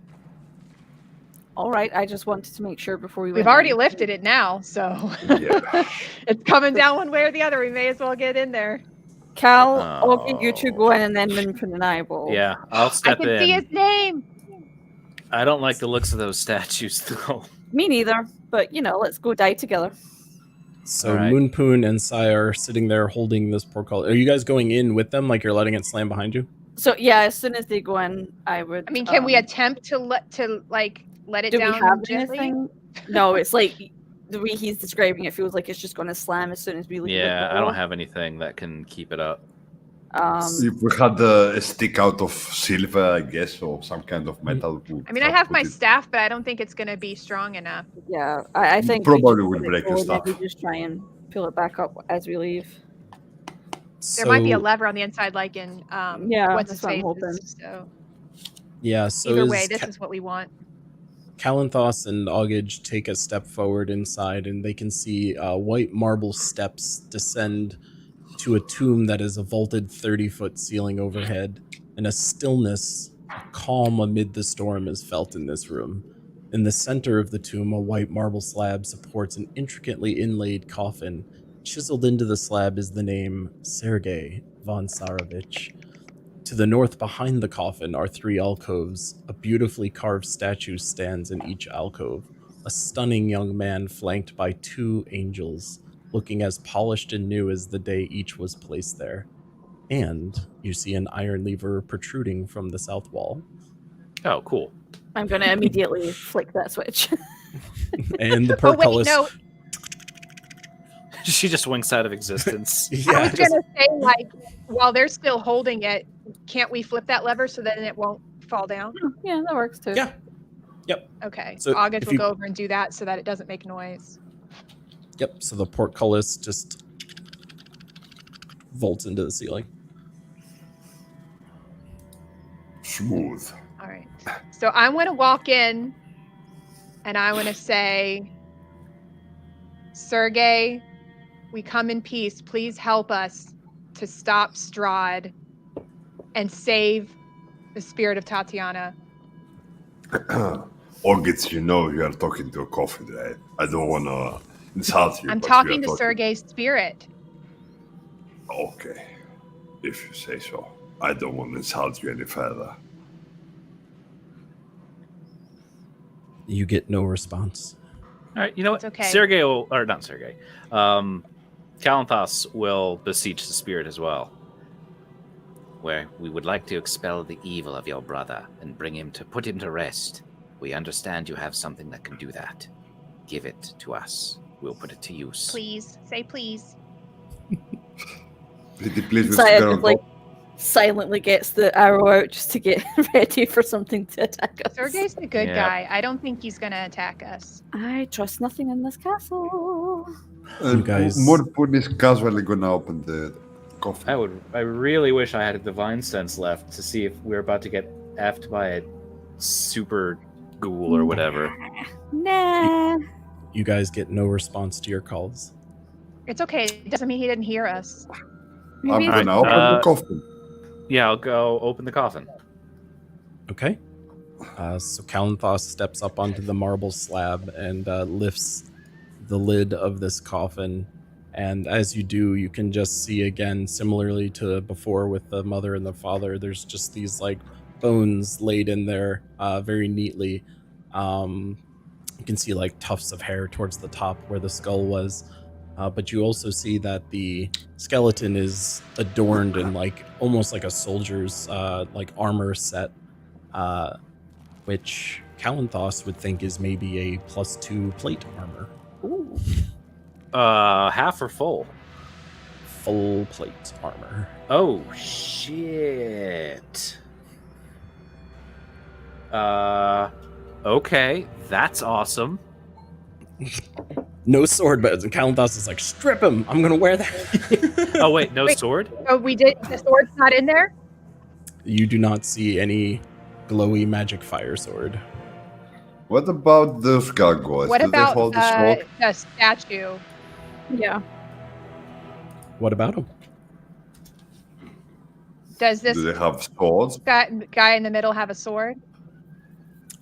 All right, I just wanted to make sure before we We've went already in. lifted it now, so Yeah. it's coming down one way or the other. We may as well get in there. Cal, Oh. okay, you two go in, and then Moonpin and I will. Yeah, I'll I step can in. see his name. I don't like the looks of those statues, though. Me neither, but let's go die together. So All right. Moonpoon and Sai are sitting there holding this portcullis. Are you guys going in with them? Like you're letting it slam behind you? So yeah, as soon as they go in, I would. I mean, can we attempt to let it Do down we have gently? anything? No, it's like the way he's describing it feels like it's just going to slam as soon as we leave. Yeah, I don't have anything that can keep it up. If we had a stick out of silver, I guess, or some kind of metal. I mean, I have my staff, but I don't think it's going to be strong enough. Yeah, I think Probably we will break your and then stuff. we just try and pull it back up as we leave. There might be a So- lever on the inside, like in Yeah, what's that's his what I'm face. hoping. So Yeah, so either as way, this is what we want. Kalanthos and Augage take a step forward inside, and they can see white marble steps descend to a tomb that is a vaulted 30-foot ceiling overhead, and a stillness, a calm amid the storm is felt in this room. In the center of the tomb, a white marble slab supports an intricately inlaid coffin. Chiseled into the slab is the name Sergei von Tsarevich. To the north behind the coffin are 3 alcoves. A beautifully carved statue stands in each alcove. A stunning young man flanked by 2 angels, looking as polished and new as the day each was placed there. And you see an iron lever protruding from the south wall. Oh, cool. I'm going to immediately flick that switch. And the Oh wait, portcullis... no. She just winks out of existence. I Yeah, was gonna say, like, while they're still holding it, can't we flip that lever so then it won't fall down? Yeah, that works too. yeah. Okay. So August if will you- go over and do that so that it doesn't make noise. Yep, so the portcullis just vaults into the ceiling. Smooth. All right. So I want to walk in and I want to say, Sergey, we come in peace. Please help us to stop Strahd and save the spirit of Tatiana. August, you are talking to a coffin, right? I don't want to insult you. I'm but talking you to are Sergey's spirit. Okay. If you say so. I don't want to insult you any further. You get no response. All right, you know what? It's okay. Sergey will, or not Sergey. Kalanthos will beseech the spirit as well. Where we would like to expel the evil of your brother and put him to rest. We understand you have something that can do that. Give it to us. We'll put it to use. Please. Say please. Pretty please with Saya Girl just like silently gets the arrow out just to get ready for something to attack us. Sergey's the good Yep. guy. I don't think he's going to attack us. I trust nothing in this castle. You guys- Moonpoon is casually gonna open the coffin. I really wish I had a divine sense left to see if we're about to get effed by a super ghoul or whatever. Nah. You guys get no response to your calls. It's okay. It doesn't mean he didn't hear us. I'm Maybe gonna open the coffin. Yeah, I'll go open the coffin. Okay. So Kalanthos steps up onto the marble slab and lifts the lid of this coffin. And as you do, you can just see again, similarly to before with the mother and the father, there's just these like bones laid in there very neatly. You can see like tufts of hair towards the top where the skull was. But you also see that the skeleton is adorned in like almost like a soldier's like armor set, which Kalanthos would think is maybe a +2 plate armor. Ooh. Half or full? Full plate armor. Oh shit. Okay, that's awesome. No sword, but Kalanthos is like, strip him! I'm gonna wear that. Oh wait, no Wait. sword? Oh, the sword's not in there? You do not see any glowy magic fire sword. What about those gargoyles? What Do about they hold the sword? the statue? Yeah. What about him? Does this Do they have swords? guy in the middle have a sword?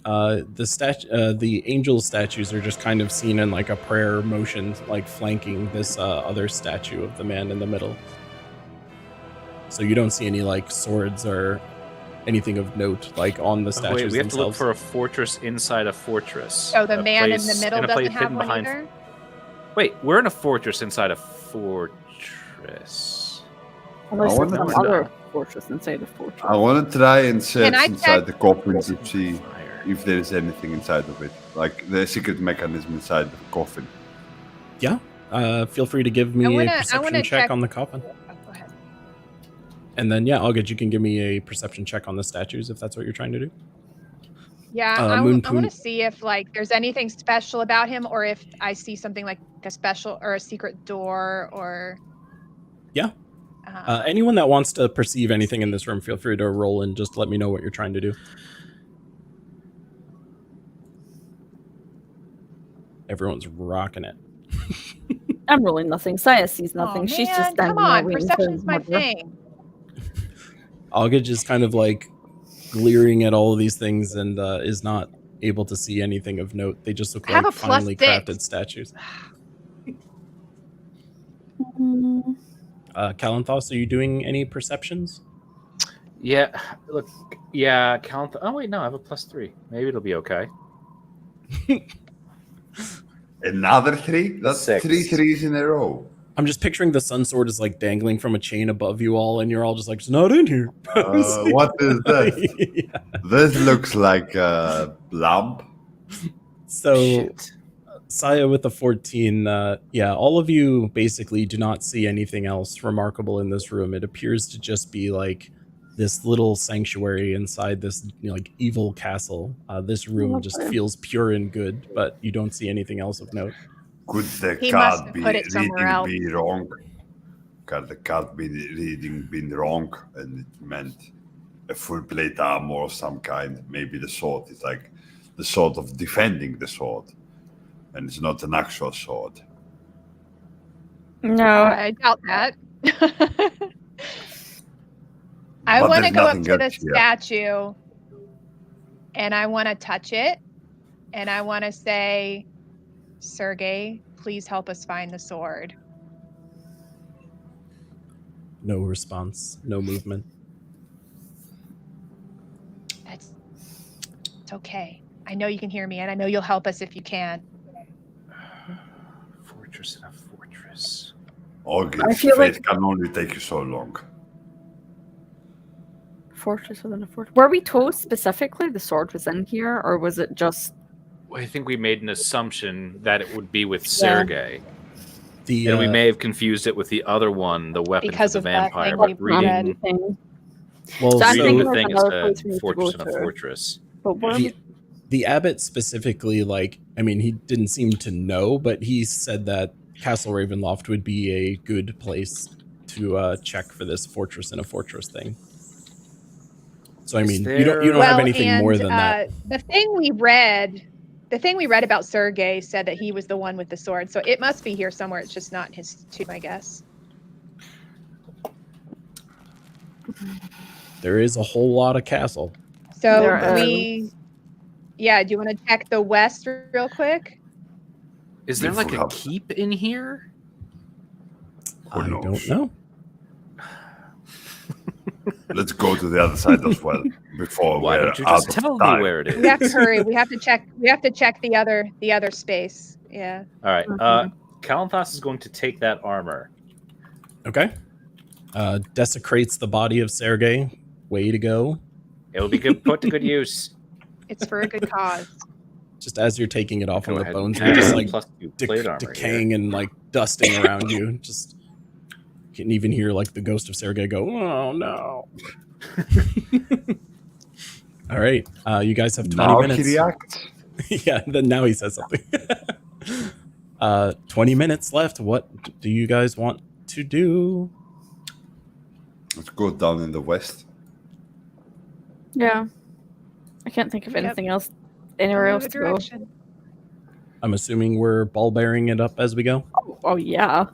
The angel statues are just kind of seen in like a prayer motion, like flanking this other statue of the man in the middle. So you don't see any like swords or anything of note like on the statues Wait, we have to look themselves. for a fortress inside a fortress. Oh, the A man in place- the middle in a place doesn't have hidden one behind. either? Wait, we're in a fortress inside a fortress. Unless wonder there's if some that- other fortress inside the fortress. I want to try and search Can I inside check- the coffin to see Fire. if there is anything inside of it, like the secret mechanism inside the coffin. Yeah. Feel free to give me I wanna a perception check check- on the coffin. Oh, go ahead. And then, yeah, August, you can give me a perception check on the statues if that's what you're trying to do. Yeah, I Moon want Poon- to see if like there's anything special about him, or if I see something like a special or a secret door, or Yeah. Anyone that wants to perceive anything in this room, feel free to roll and just let me know what you're trying to do. Everyone's rocking it. I'm rolling nothing. Saya sees nothing. Oh, She's man, just standing come on, there waiting for perception's my mother. thing. August is kind of like glaring at all of these things and is not able to see anything of note. They just look I have like a plus finely 6. crafted statues. Kalanthos, are you doing any perceptions? Yeah, look. Yeah, count. Oh wait, no, I have a +3. Maybe it'll be okay. Another 3? That's 6. 3 threes in a row. I'm just picturing the sun sword is like dangling from a chain above you all, and you're all just like, it's not in here. What is this? Yeah. This looks like a lamp. So, Shit. Saya with the 14, yeah, all of you basically do not see anything else remarkable in this room. It appears to just be like this little sanctuary inside this like evil castle. This room just feels pure and good, but you don't see anything else of note. Could the He must card have be put it somewhere reading else. be wrong? Could the card be reading been wrong and it meant a full plate armor or some kind? Maybe the sword is like the sword of defending the sword, and it's not an actual sword. No, I doubt that. I But want to there's go up nothing to the else here. statue, and I want to touch it, and I want to say, Sergey, please help us find the sword. No response, no movement. It's okay. I know you can hear me, and I know you'll help us if you can. Fortress in a fortress. August, I feel fate like- can only take you so long. fortress within a fortress. Were we told specifically the sword was in here, or was it just? I think we made an assumption that it would be with Sergey. The And we may have confused it with the other one, the weapon Because for of the that vampire. thing But we reading, Anything. well, So I'm so reading thinking the there's thing is another place we a need to fortress go in a to. fortress. But where the abbot specifically, like, I mean, he didn't seem to know, but he said that Castle Ravenloft would be a good place to check for this fortress in a fortress thing. So I Is mean, you don't have anything more than that. The thing we read about Sergey said that he was the one with the sword, so it must be here somewhere. It's just not in his tomb, I guess. There is a whole lot of castle. So There yeah. Do you want to check the west real quick? Is there like a Beautiful. keep in here? Who I knows? don't know. Let's go to the other side as well before Why we're don't you out just of tell time. me where it We have to is? hurry. We have to check. We have to check the other space. Yeah. All right. Mhm. Kalanthos is going to take that armor. Okay. Desecrates the body of Sergey. Way to go. It will be good, put to good use. It's for a good cause. Just as you're taking it off Go on the ahead. bones, you're just like +2 plate armor decaying and like dusting around you. Just you can even hear like the ghost of Sergey go, "Oh no!" All right, you guys have 20 Now minutes. he reacts. Yeah, then now he says something. 20 minutes left. What do you guys want to do? Let's go down in the west. Yeah, I can't think of Yep. anything else. Anywhere else Good to go? direction. I'm assuming we're ball bearing it up as we go. Oh yeah.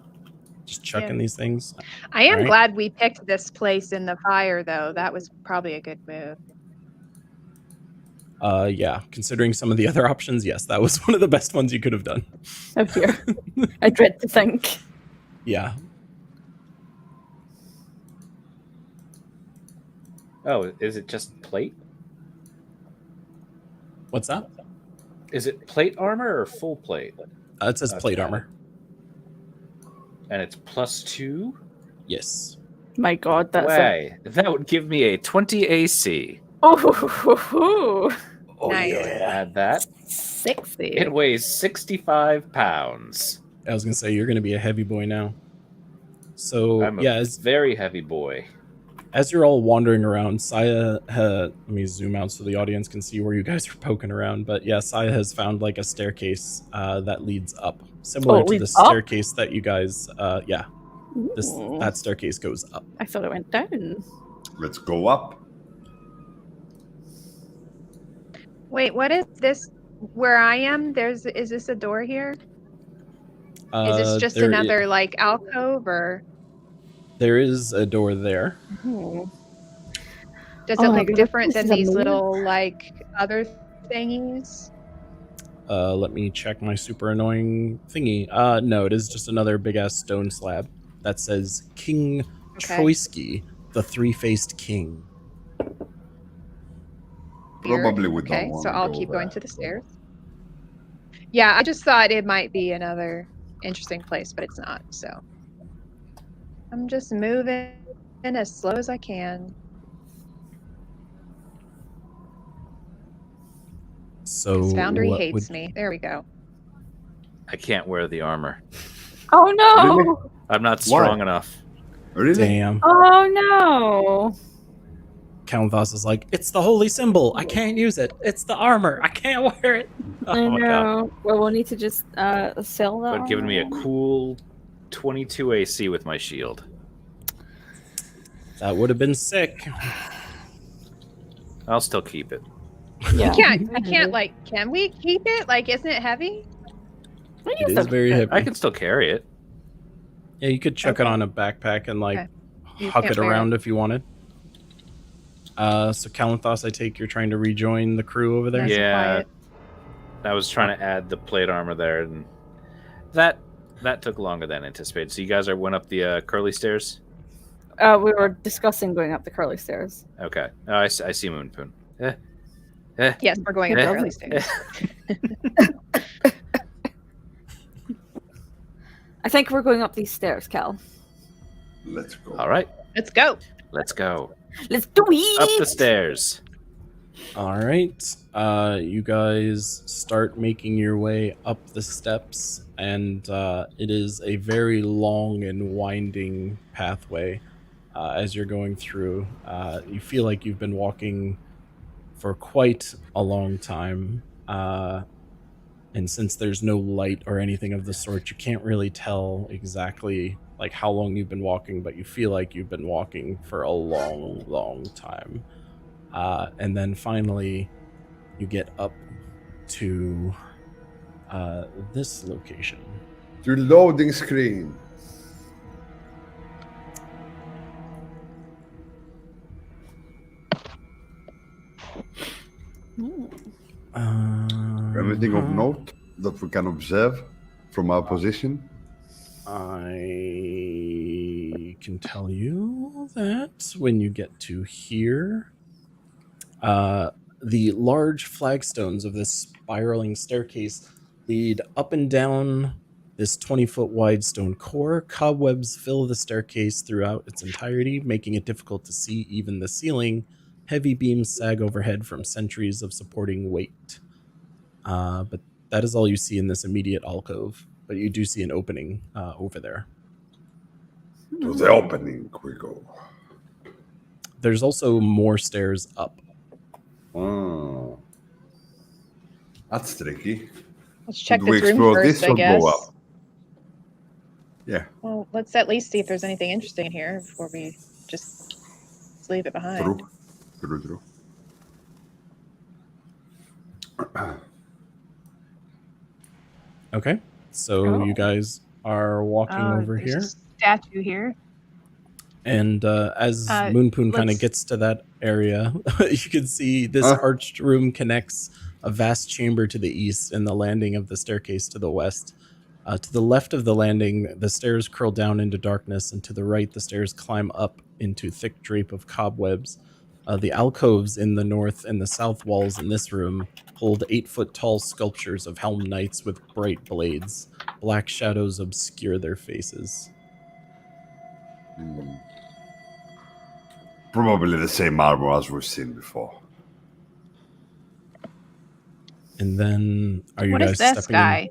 Just chucking these things. I am Alright. glad we picked this place in the fire, though. That was probably a good move. Yeah, considering some of the other options, yes, that was one of the best ones you could have done. Oh dear. I dread to think. Yeah. Oh, is it just plate? What's that? Is it plate armor or full plate? It says plate Okay. armor. And it's +2? Yes. My God, that's Way. That would give me a 20 AC. Oh, Nice. Go ahead and add that. sexy. It weighs 65 pounds. I was gonna say you're gonna be a heavy boy now. So I'm yeah, a very heavy boy. as you're all wandering around, Saya, let me zoom out so the audience can see where you guys are poking around. But yeah, Saya has found like a staircase that leads up, similar to the leads up? staircase that you guys, yeah, Ooh. that staircase goes up. I thought it went down. Let's go up. Wait, what is this? Where I am, is this a door here? Is this just There another like alcove, or there is a door there. does Oh it my look goodness, different this than is these amazing. little like other thingies? Let me check my super annoying thingy. No, it is just another big ass stone slab that says King Okay. Troisky, the three-faced king. Weird. Probably we don't Okay, want so to I'll go keep going there. to the stairs. Yeah, I just thought it might be another interesting place, but it's not. So I'm just moving as slow as I can. So Because Foundry what hates would- me. There we go. I can't wear the armor. Oh no! Really? I'm not strong Why? enough. Really? Damn. Oh no! Kalanthos is like, it's the holy symbol. I can't use it. It's the armor. I can't wear it. I Oh my god. know. Well, we'll need to just sell that. But giving me a armor. cool 22 AC with my shield. That would have been sick. I'll still keep it. Yeah. I can't like, can we keep it? Like, isn't it heavy? It is very heavy. I can still carry it. Yeah, you could chuck it on a backpack and like Okay. You huck can't it wear around if you wanted. So Kalanthos, I take you're trying to rejoin the crew over there. Nice and Yeah. quiet. I was trying to add the plate armor there, and that took longer than anticipated. So you guys went up the curly stairs? We were discussing going up the curly stairs. Okay. Oh, I see Moonpoon. Yes, we're going up the Eh. early stairs. I think we're going up these stairs, Cal. Let's go. All right. Let's go. Let's go. Let's do it! Up the stairs. All right. You guys start making your way up the steps, and it is a very long and winding pathway. As you're going through, you feel like you've been walking for quite a long time. And since there's no light or anything of the sort, you can't really tell exactly like how long you've been walking, but you feel like you've been walking for a long, long time. And then finally, you get up to this location. To loading screen. Anything of note that we can observe from our position? I can tell you that when you get to here, the large flagstones of this spiraling staircase lead up and down this 20-foot wide stone core. Cobwebs fill the staircase throughout its entirety, making it difficult to see even the ceiling. Heavy beams sag overhead from centuries of supporting weight. But that is all you see in this immediate alcove. But you do see an opening over there. To the opening we go. There's also more stairs up. Oh. That's tricky. Let's check Should we this room explore first, this I or guess. go up? Yeah, Well, let's at least see if there's anything interesting in here before we just leave it behind. true. Okay, so Oh. you guys are walking over There's here, a statue here. and as Moonpoon kind of let's- gets to that area. You can see this arched room connects a vast chamber to the east and the landing of the staircase to the west. To the left of the landing, the stairs curl down into darkness, and to the right, the stairs climb up into thick drape of cobwebs. The alcoves in the north and the south walls in this room hold 8-foot-tall sculptures of helmed knights with bright blades. Black shadows obscure their faces. Probably the same armor as we've seen before. And then, are you What guys is this stepping guy?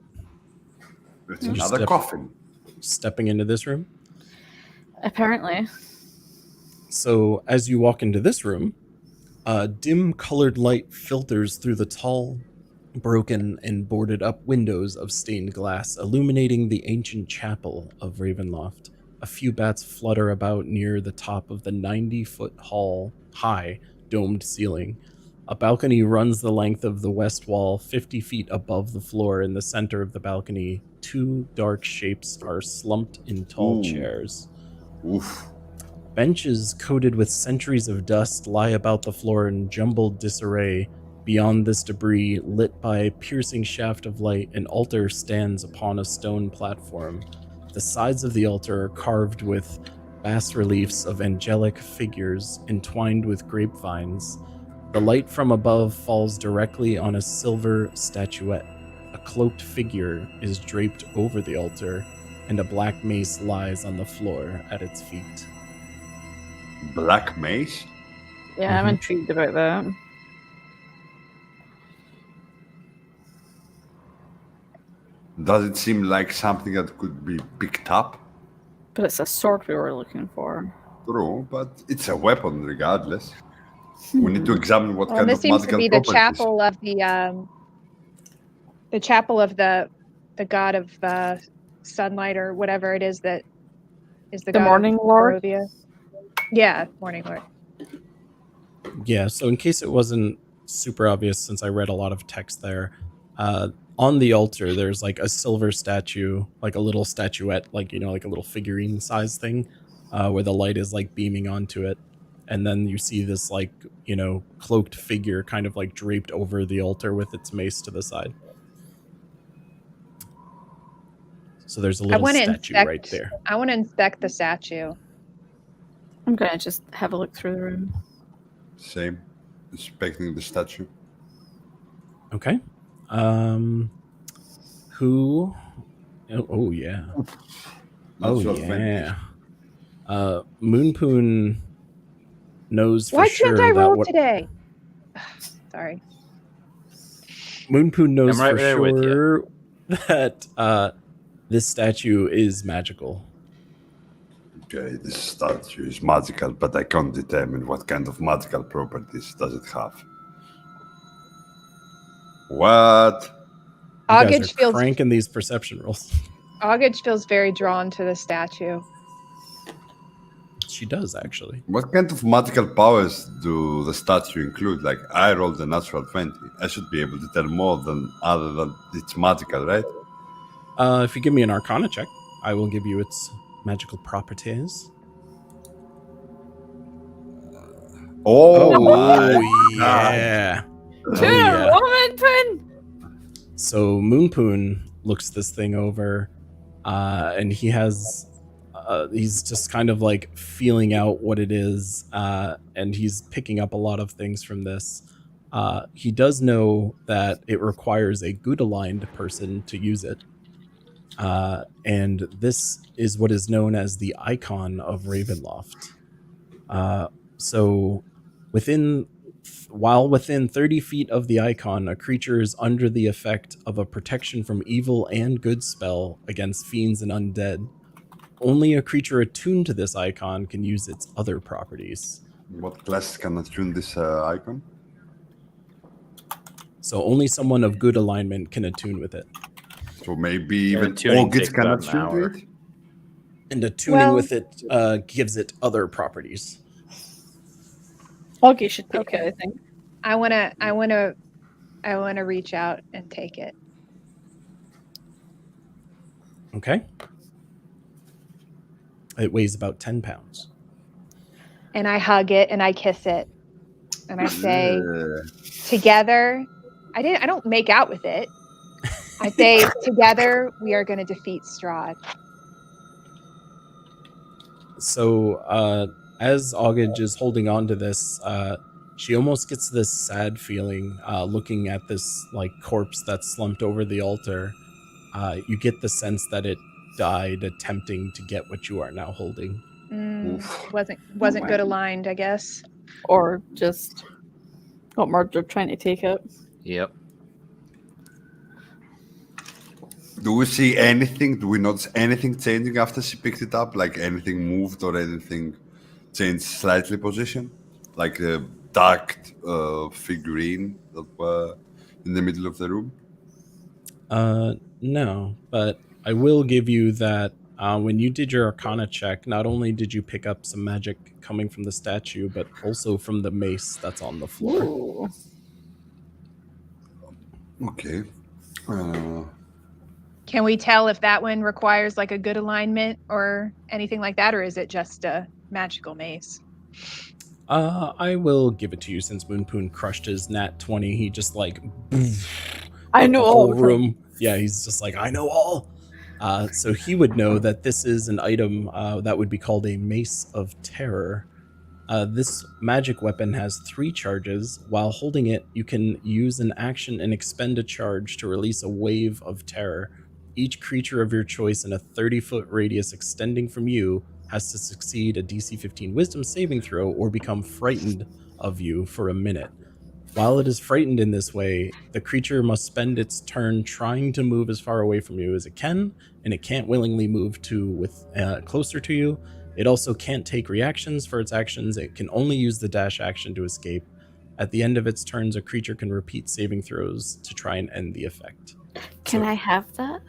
It's You another step- coffin. stepping into this room? Apparently. So as you walk into this room, dim colored light filters through the tall, broken and boarded up windows of stained glass, illuminating the ancient chapel of Ravenloft. A few bats flutter about near the top of the 90-foot high domed ceiling. A balcony runs the length of the west wall, 50 feet above the floor. In the center of the balcony, 2 dark shapes are slumped in tall chairs. Oof. Benches coated with centuries of dust lie about the floor in jumbled disarray. Beyond this debris, lit by a piercing shaft of light, an altar stands upon a stone platform. The sides of the altar are carved with bas reliefs of angelic figures entwined with grapevines. The light from above falls directly on a silver statuette. A cloaked figure is draped over the altar, and a black mace lies on the floor at its feet. Black mace? Yeah, I'm intrigued about that. Does it seem like something that could be picked up? But it's a sword we were looking for. True, but it's a weapon regardless. We need to examine what Well, kind this of seems to magical be the properties. chapel of the chapel of the god of sunlight or whatever it is that is the The god Morning of Lord? Barovia. Yeah, Morning Lord. Yeah, so in case it wasn't super obvious, since I read a lot of text there, on the altar there's like a silver statue, like a little statuette, like, you know, like a little figurine size thing, where the light is like beaming onto it. And then you see this, like, you know, cloaked figure kind of like draped over the altar with its mace to the side. So there's a little statue right there. I want to inspect the statue. I'm gonna just have a look through the room. Same. Inspecting the statue. Okay. Who? Oh yeah. Not so yeah. Moonpoon knows for Why sure can't I that roll what today? Sorry. Moonpoon knows I'm right for there with sure that this statue is magical. Okay, this statue is magical, but I can't determine what kind of magical properties does it have. What? You guys August are feels cranking these perception rolls. August feels very drawn to the statue. She does, actually. What kind of magical powers do the statue include? Like, I rolled a natural 20. I should be able to tell more than other than it's magical, right? If you give me an Arcana check, I will give you its magical properties. Oh my yeah. To yeah. Moonpoon! So Moonpoon looks this thing over, and he has, he's just kind of like feeling out what it is, and he's picking up a lot of things from this. He does know that it requires a good aligned person to use it. And this is what is known as the icon of Ravenloft. So while within 30 feet of the icon, a creature is under the effect of a protection from evil and good spell against fiends and undead. Only a creature attuned to this icon can use its other properties. What class can attune this icon? So only someone of good alignment can attune with it. So maybe Yeah, even tuning August takes can about an attune to hour. it? And attuning Well- with it gives it other properties. Augie should take Okay. it, I think. I wanna reach out and take it. Okay. It weighs about 10 pounds. And I hug it and I kiss it. and I say, Yeah. together, I don't make out with it. I say, together, we are going to defeat Strahd. So as Augage is holding on to this, she almost gets this sad feeling looking at this like corpse that's slumped over the altar. You get the sense that it died attempting to get what you are now holding. Oof. Wasn't good aligned, I guess. Or just got murdered trying to take it. Yep. Do we see anything? Do we notice anything changing after she picked it up? Like anything moved or anything changed slightly position? Like a dark figurine that were in the middle of the room? No, but I will give you that when you did your Arcana check, not only did you pick up some magic coming from the statue, but also from the mace that's on the floor. Ooh. Okay. Can we tell if that one requires like a good alignment or anything like that, or is it just a magical mace? I will give it to you since Moonpoon crushed his nat 20. He just like I know the all whole the room. Yeah, he's just like, I know all. So he would know that this is an item that would be called a Mace of Terror. This magic weapon has 3 charges. While holding it, you can use an action and expend a charge to release a wave of terror. Each creature of your choice in a 30-foot radius extending from you has to succeed a DC 15 Wisdom saving throw or become frightened of you for a minute. While it is frightened in this way, the creature must spend its turn trying to move as far away from you as it can, and it can't willingly move closer to you. It also can't take reactions for its actions. It can only use the dash action to escape. At the end of its turns, a creature can repeat saving throws to try and end the effect. Can I have that?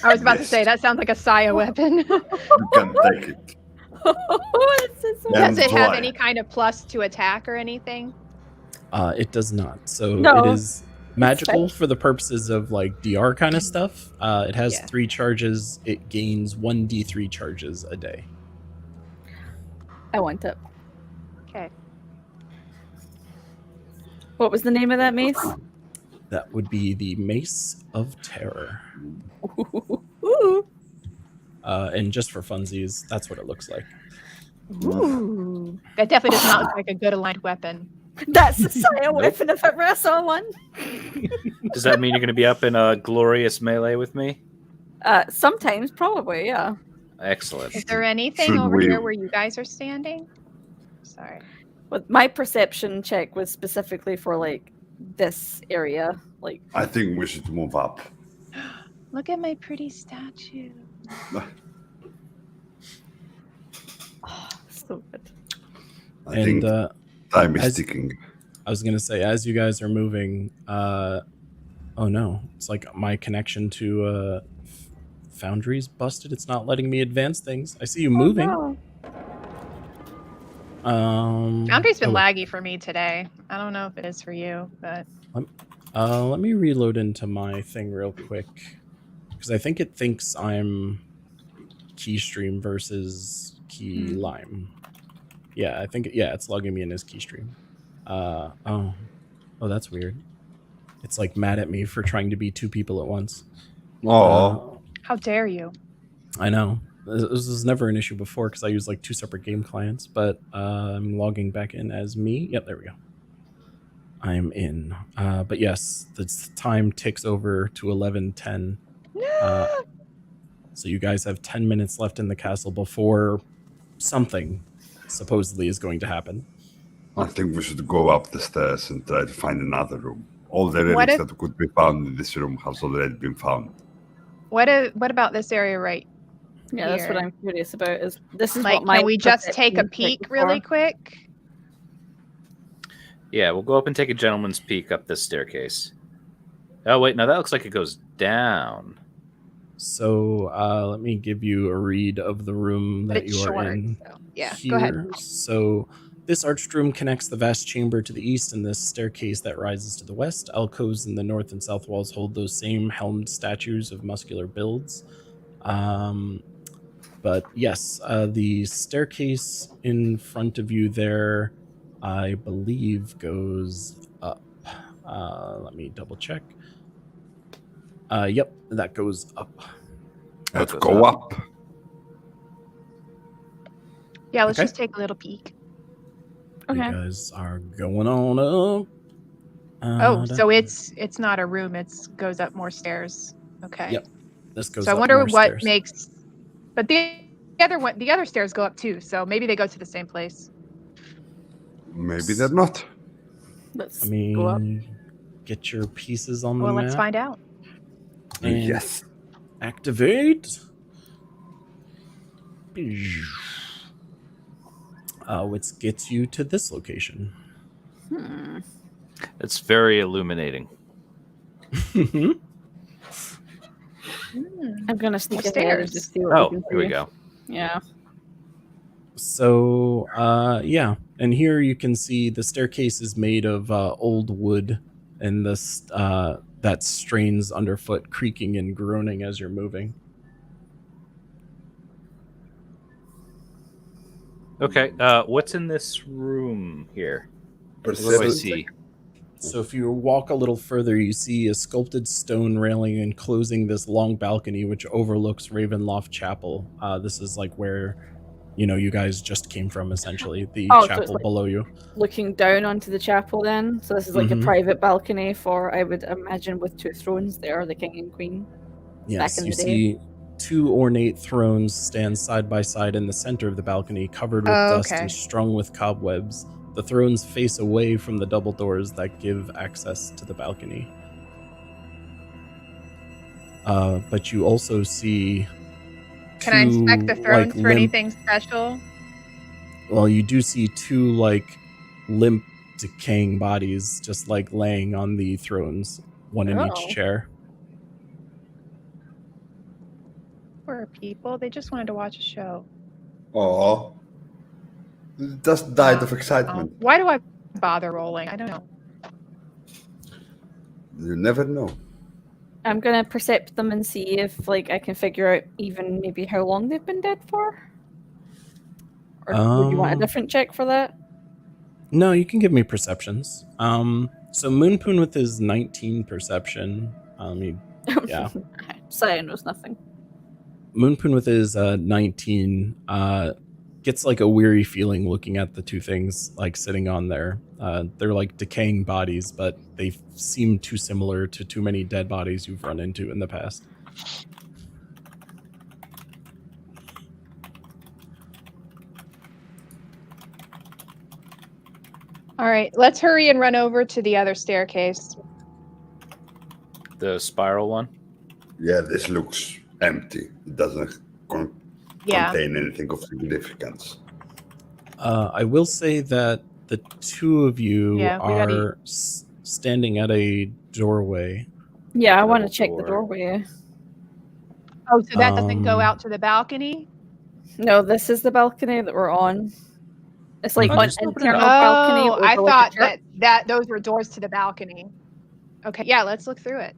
I was about to say, that sounds like a Saya weapon. You can take it. Does it have Enjoy. any kind of plus to attack or anything? It does not. So No. it is magical for the purposes of like DR kind of stuff. It has Yeah. 3 charges. It gains 1d3 charges a day. I want it. Okay. What was the name of that mace? That would be the Mace of Terror. Ooh. And just for funsies, that's what it looks like. Ooh. That definitely does not look like a good aligned weapon. That's a Saya weapon if ever I saw one. Does that mean you're going to be up in a glorious melee with me? Sometimes, probably, yeah. Excellent. Is there anything Should over we- here where you guys are standing? Sorry. But my perception check was specifically for like this area. Like, I think we should move up. Look at my pretty statue. so good. I And think time is as- ticking. I was gonna say, as you guys are moving, oh no, it's like my connection to Foundry's busted. It's not letting me advance things. I see you moving. Oh, Foundry's been oh, laggy for me today. I don't know if it is for you, but let me reload into my thing real quick because I think it thinks I'm Keystream versus Keylime. Yeah, I think it's logging me in as Keystream. Oh, that's weird. It's like mad at me for trying to be 2 people at once. Oh, how dare you? I know. This was never an issue before because I use like 2 separate game clients, but I'm logging back in as me. Yep, there we go. I'm in. But yes, the time ticks over to 11:10. So you guys have 10 minutes left in the castle before something supposedly is going to happen. I think we should go up the stairs and try to find another room. All the What relics if- that could be found in this room has already been found. What about this area right yeah, that's what here? I'm curious about. Is this is Like, what my can we just take a perception check peek was really for. quick? Yeah, we'll go up and take a gentleman's peek up this staircase. Oh, wait, no, that looks like it goes down. So let me give you a read of the room But that it's you are short. in. So, yeah, Here. go ahead. So this arched room connects the vast chamber to the east and this staircase that rises to the west. Alcoves in the north and south walls hold those same helmed statues of muscular builds. But yes, the staircase in front of you there I believe goes up. Let me double check. Yep, that goes up. Let's goes go up. up. Yeah, let's Okay. just take a little peek. You Okay. guys are going on up. Oh, so it's not a room. It's goes up more stairs. Okay. Yep. This goes So I up wonder more what stairs. makes. But the other stairs go up too. So maybe they go to the same place. Maybe they're not. Let's Let go up. me get your pieces on the Well, map. let's find out. And Yes. activate. Which gets you to this location. It's very illuminating. I'm gonna sneak More ahead and stairs. just see what Oh, we can here we see. go. Yeah. So, yeah, and here you can see the staircase is made of old wood, and this that strains underfoot, creaking and groaning as you're moving. Okay, what's in this room here? What do I Perception see? So if you walk a little further, you see a sculpted stone railing enclosing this long balcony which overlooks Ravenloft Chapel. This is like where, you guys just came from, essentially, the Oh, so it's chapel like below you. looking down onto the chapel then. So this is like a Mhm. private balcony for, I would imagine, with two thrones there, the king and queen. Yes, in you the day. see two ornate thrones stand side by side in the center of the balcony, covered with Oh, dust okay. and strung with cobwebs. The thrones face away from the double doors that give access to the balcony. But you also see Can I inspect the two, thrones like, for anything special? Well, you do see two, like, limp, decaying bodies just, like, laying on the thrones, one in each Oh. chair. Poor people. They just wanted to watch a show. Oh. Just died of excitement. Why do I bother rolling? I don't know. You never know. I'm gonna percept them and see if like I can figure out even maybe how long they've been dead for. Or would you want a different check for that? No, you can give me perceptions. So Moonpoon with his 19 perception, yeah. Cyan knows nothing. Moonpoon with his 19 gets like a weary feeling looking at the two things like sitting on there. They're like decaying bodies, but they seem too similar to too many dead bodies you've run into in the past. All right, let's hurry and run over to the other staircase. The spiral one? Yeah, this looks empty. It doesn't contain anything of significance. I will say that the two of you Yeah, we gotta are standing at a doorway. Yeah, I want to Double check the door. doorway. Oh, so that doesn't go Um, out to the balcony? No, this is the balcony that we're on. It's like Mhm. an Just open it internal up. balcony. Oh, over I like a thought church. that those were doors to the balcony. Okay, yeah, let's look through it.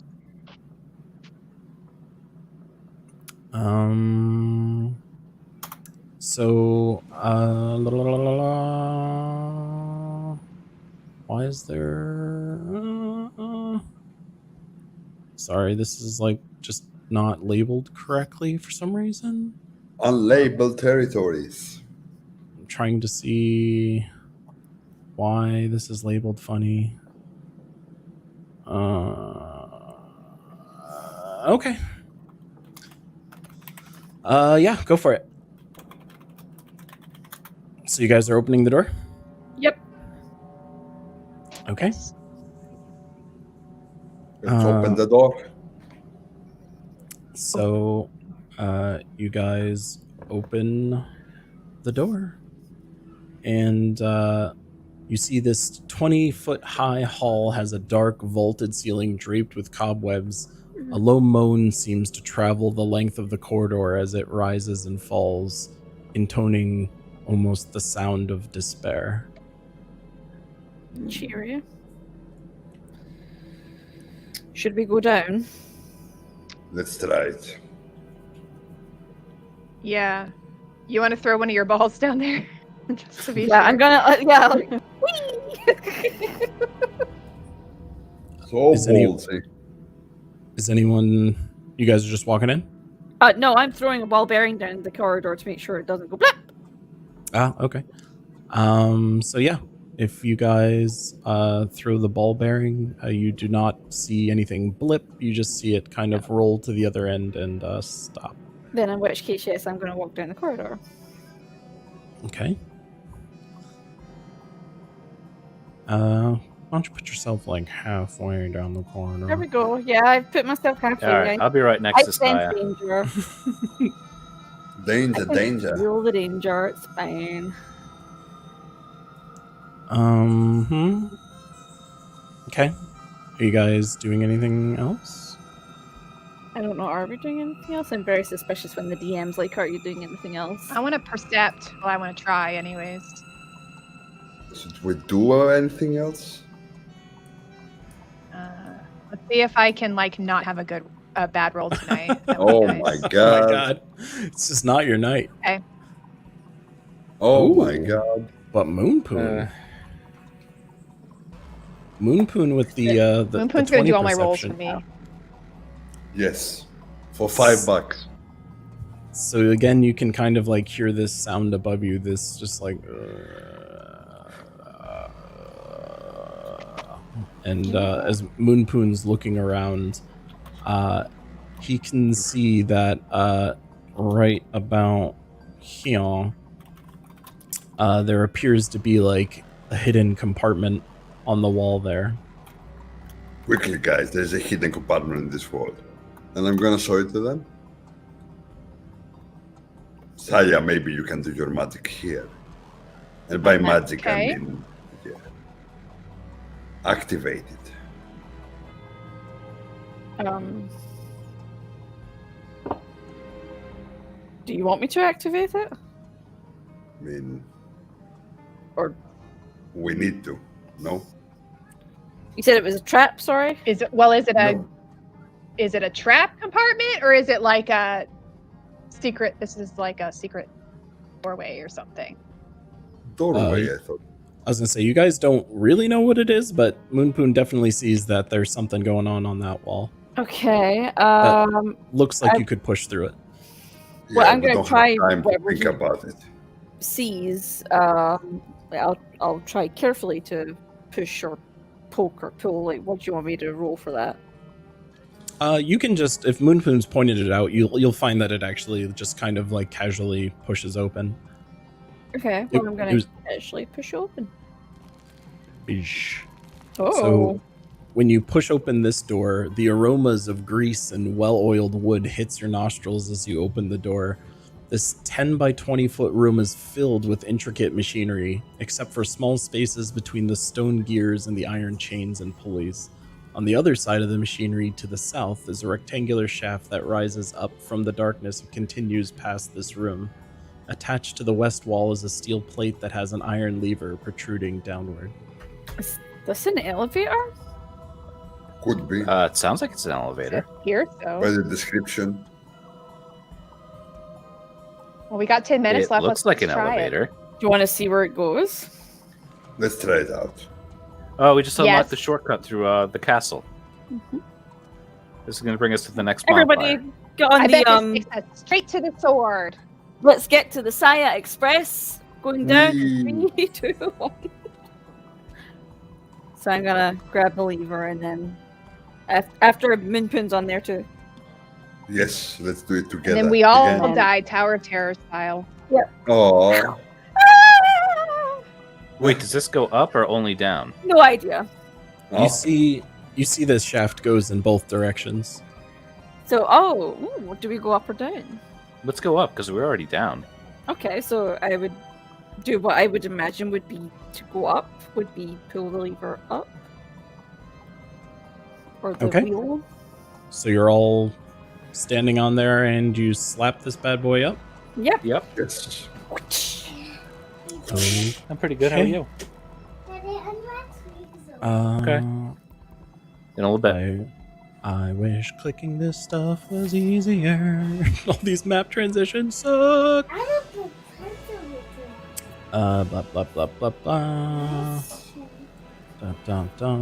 So, why is there? Sorry, this is like just not labeled correctly for some reason. Unlabeled territories. I'm trying to see why this is labeled funny. Okay. Yeah, go for it. So you guys are opening the door? Yep. Okay. Let's open the door. So, you guys open the door, and you see this 20-foot high hall has a dark vaulted ceiling draped with cobwebs. A low moan seems to travel the length of the corridor as it rises and falls, intoning almost the sound of despair. Cheery. Should we go down? Let's try it. Yeah. You want to throw one of your balls down there? Just to be Yeah, sure. I'm gonna. Yeah. Like, So Is any- ballsy. Is anyone? You guys are just walking in? No, I'm throwing a ball bearing down the corridor to make sure it doesn't go blap. Ah, okay. So yeah, if you guys throw the ball bearing, you do not see anything blip. You just see it kind of roll to the other end and stop. Then in which case, yes, I'm going to walk down the corridor. Okay. Why don't you put yourself like halfway down the corridor? There we go. Yeah, I've put myself halfway. All right, I'll be right I next to sense Saya. danger. Danger, I can danger. feel the danger. It's fine. Okay. Are you guys doing anything else? I don't know. Are we doing anything else? I'm very suspicious when the DM's like, "Are you doing anything else?" I want to percept. Well, I want to try, anyways. Should we do anything else? Let's see if I can like not have a bad roll tonight. That would Oh be my nice. Oh god. my god. It's just not your night. Oh Ooh. my god. But Moonpoon. Moonpoon with the Moonpoon's the gonna 20 do all my rolls for perception. me. Yes. For $5. So again, you can kind of like hear this sound above you. This just like, and as Moonpoon's looking around, he can see that right about here, there appears to be like a hidden compartment on the wall there. Quickly, guys, there's a hidden compartment in this world. And I'm gonna show it to them. Saya, maybe you can do your magic here. And by magic, Okay. I mean, yeah, activate it. Do you want me to activate it? I mean, Or we need to. No? you said it was a trap? Sorry. Is it No. is it a trap compartment or is it like a secret? This is like a secret doorway or something. Doorway, I thought. I was gonna say, you guys don't really know what it is, but Moonpoon definitely sees that there's something going on that wall. Okay. Looks like I- you could push through it. Well, I'm we gonna don't have try time to whatever think you- about it. sees. I'll try carefully to push or poke or pull. Like, what do you want me to roll for that? You can just, if Moonpoon's pointed it out, you'll find that it actually just kind of like casually pushes open. Okay. It- Well, I'm it gonna was- actually push open. Eesh. Oh. So when you push open this door, the aromas of grease and well-oiled wood hits your nostrils as you open the door. This 10 by 20 foot room is filled with intricate machinery, except for small spaces between the stone gears and the iron chains and pulleys. On the other side of the machinery to the south is a rectangular shaft that rises up from the darkness and continues past this room. Attached to the west wall is a steel plate that has an iron lever protruding downward. Is this an elevator? Could be. It sounds like it's an elevator. Here, so By the description. well, we got 10 minutes It left. looks Let's like an try it. elevator. Do you want to see where it goes? Let's try it out. Oh, we just unlocked Yes. the shortcut through the castle. Mhm. This is going to bring us to the next Everybody, bonfire. get on I the bet this takes us straight to the sword. Let's get to the Saya Express. Going down. Whee! 3, 2, 1. So I'm gonna grab the lever and then after Moonpoon's on there too. Yes, let's do it together. And then we all Again. die Tower of Terror style. Oh, Wait, does this go up or only down? No idea. oh. You see this shaft goes in both directions. So, ooh, do we go up or down? Let's go up because we're already down. Okay, so I would do what I would imagine would be to go up, would be pull the lever up. Or the Okay. wheel. So you're all standing on there and you slap this bad boy up. Yep. Yep, Yes. I'm pretty good. How are Okay. you? Okay. In a little bit. I wish clicking this stuff was easier. All these map transitions suck. Blah blah blah blah blah.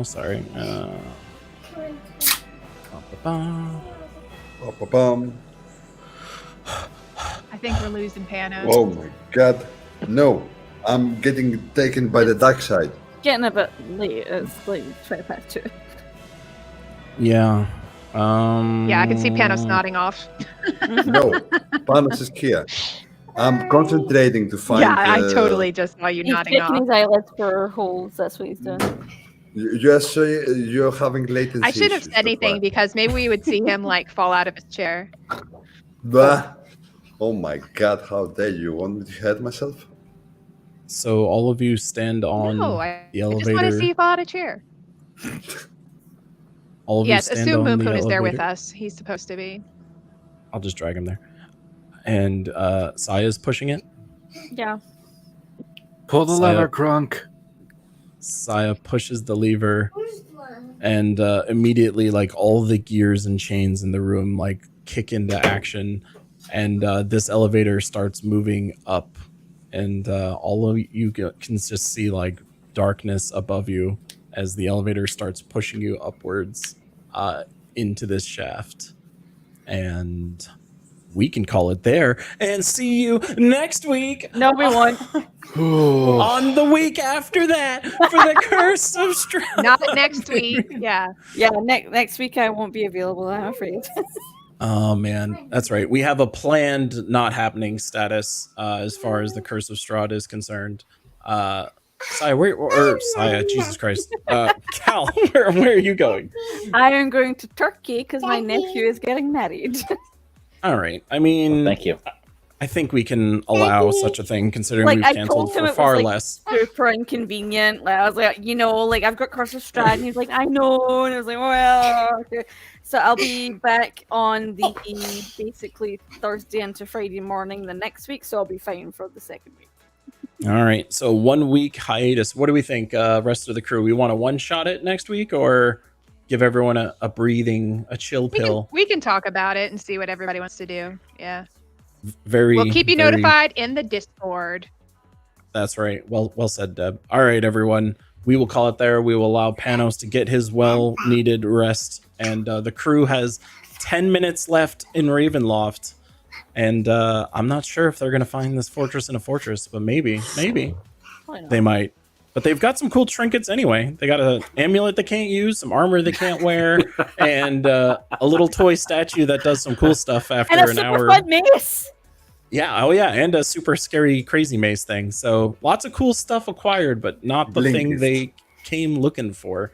Sorry. Ba-ba-ba. Ba-ba-bum. I think we're losing Panos. Oh my god. No. I'm getting taken by the dark side. Getting a bit late. It's like 20 past 2. Yeah. Yeah, I can see Panos nodding off. No. Panos is here. I'm concentrating to find. Yeah, I totally just saw you He's nodding checking off. his eyelids for holes. That's what he's doing. Yes, you're having latency. I shouldn't have issues, said anything that's because maybe we would see him like fall out of his chair. why. Bah. Oh my god, how dare you want me to hurt myself? So all of you stand on No, I the just want elevator. to see you fall out of a chair. All of Yes, you stand assume on the Moonpoon is there with elevator. us. He's supposed to be. I'll just drag him there. And Saya's pushing it. Yeah. Pull the Saya- lever, Crunk. Saya pushes the lever, and immediately, like, all the gears and chains in the room like kick into action, and this elevator starts moving up, and all of you can just see like darkness above you as the elevator starts pushing you upwards into this shaft, and we can call it there and see you next week. No, we won't. On the week after that for the Curse of Strahd. Not next week. Yeah. Yeah, next week I won't be available, I'm afraid. Oh man, that's right. We have a planned not happening status as far as the Curse of Strahd is concerned. Saya, Saya, Jesus Christ. Cal, where are you going? I am going to Turkey because my nephew is getting married. All right. I mean, Thank you. I think we can allow such a thing considering Like, we've I canceled told him for it was, far like, less. Super inconvenient. Like, I was like, like I've got Curse of Strahd, and he's like, I know, and I was like, well, okay. So I'll be back on the basically Thursday into Friday morning the next week, so I'll be fine for the second week. All right. So 1 week hiatus. What do we think, rest of the crew? We want to one shot it next week or give everyone a chill pill? We can talk about it and see what everybody wants to do. Yeah. We'll keep you notified in the Discord. That's right. Well said, Deb. All right, everyone. We will call it there. We will allow Panos to get his well-needed rest. And the crew has 10 minutes left in Ravenloft. And I'm not sure if they're going to find this fortress in a fortress, but maybe they might. But they've got some cool trinkets anyway. They got an amulet they can't use, some armor they can't wear, and a little toy statue that does some cool stuff after And a an super hour. fun mace! Yeah, oh yeah, and a super scary crazy maze thing. So lots of cool stuff acquired, but not the thing Blinkist. they came looking for.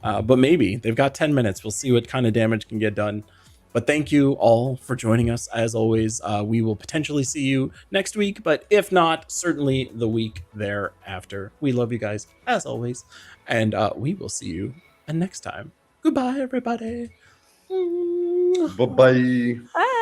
But maybe they've got 10 minutes. We'll see what kind of damage can get done. But thank you all for joining us. As always, we will potentially see you next week, but if not, certainly the week thereafter. We love you guys as always, and we will see you next time. Goodbye, everybody. Bye-bye. Bye!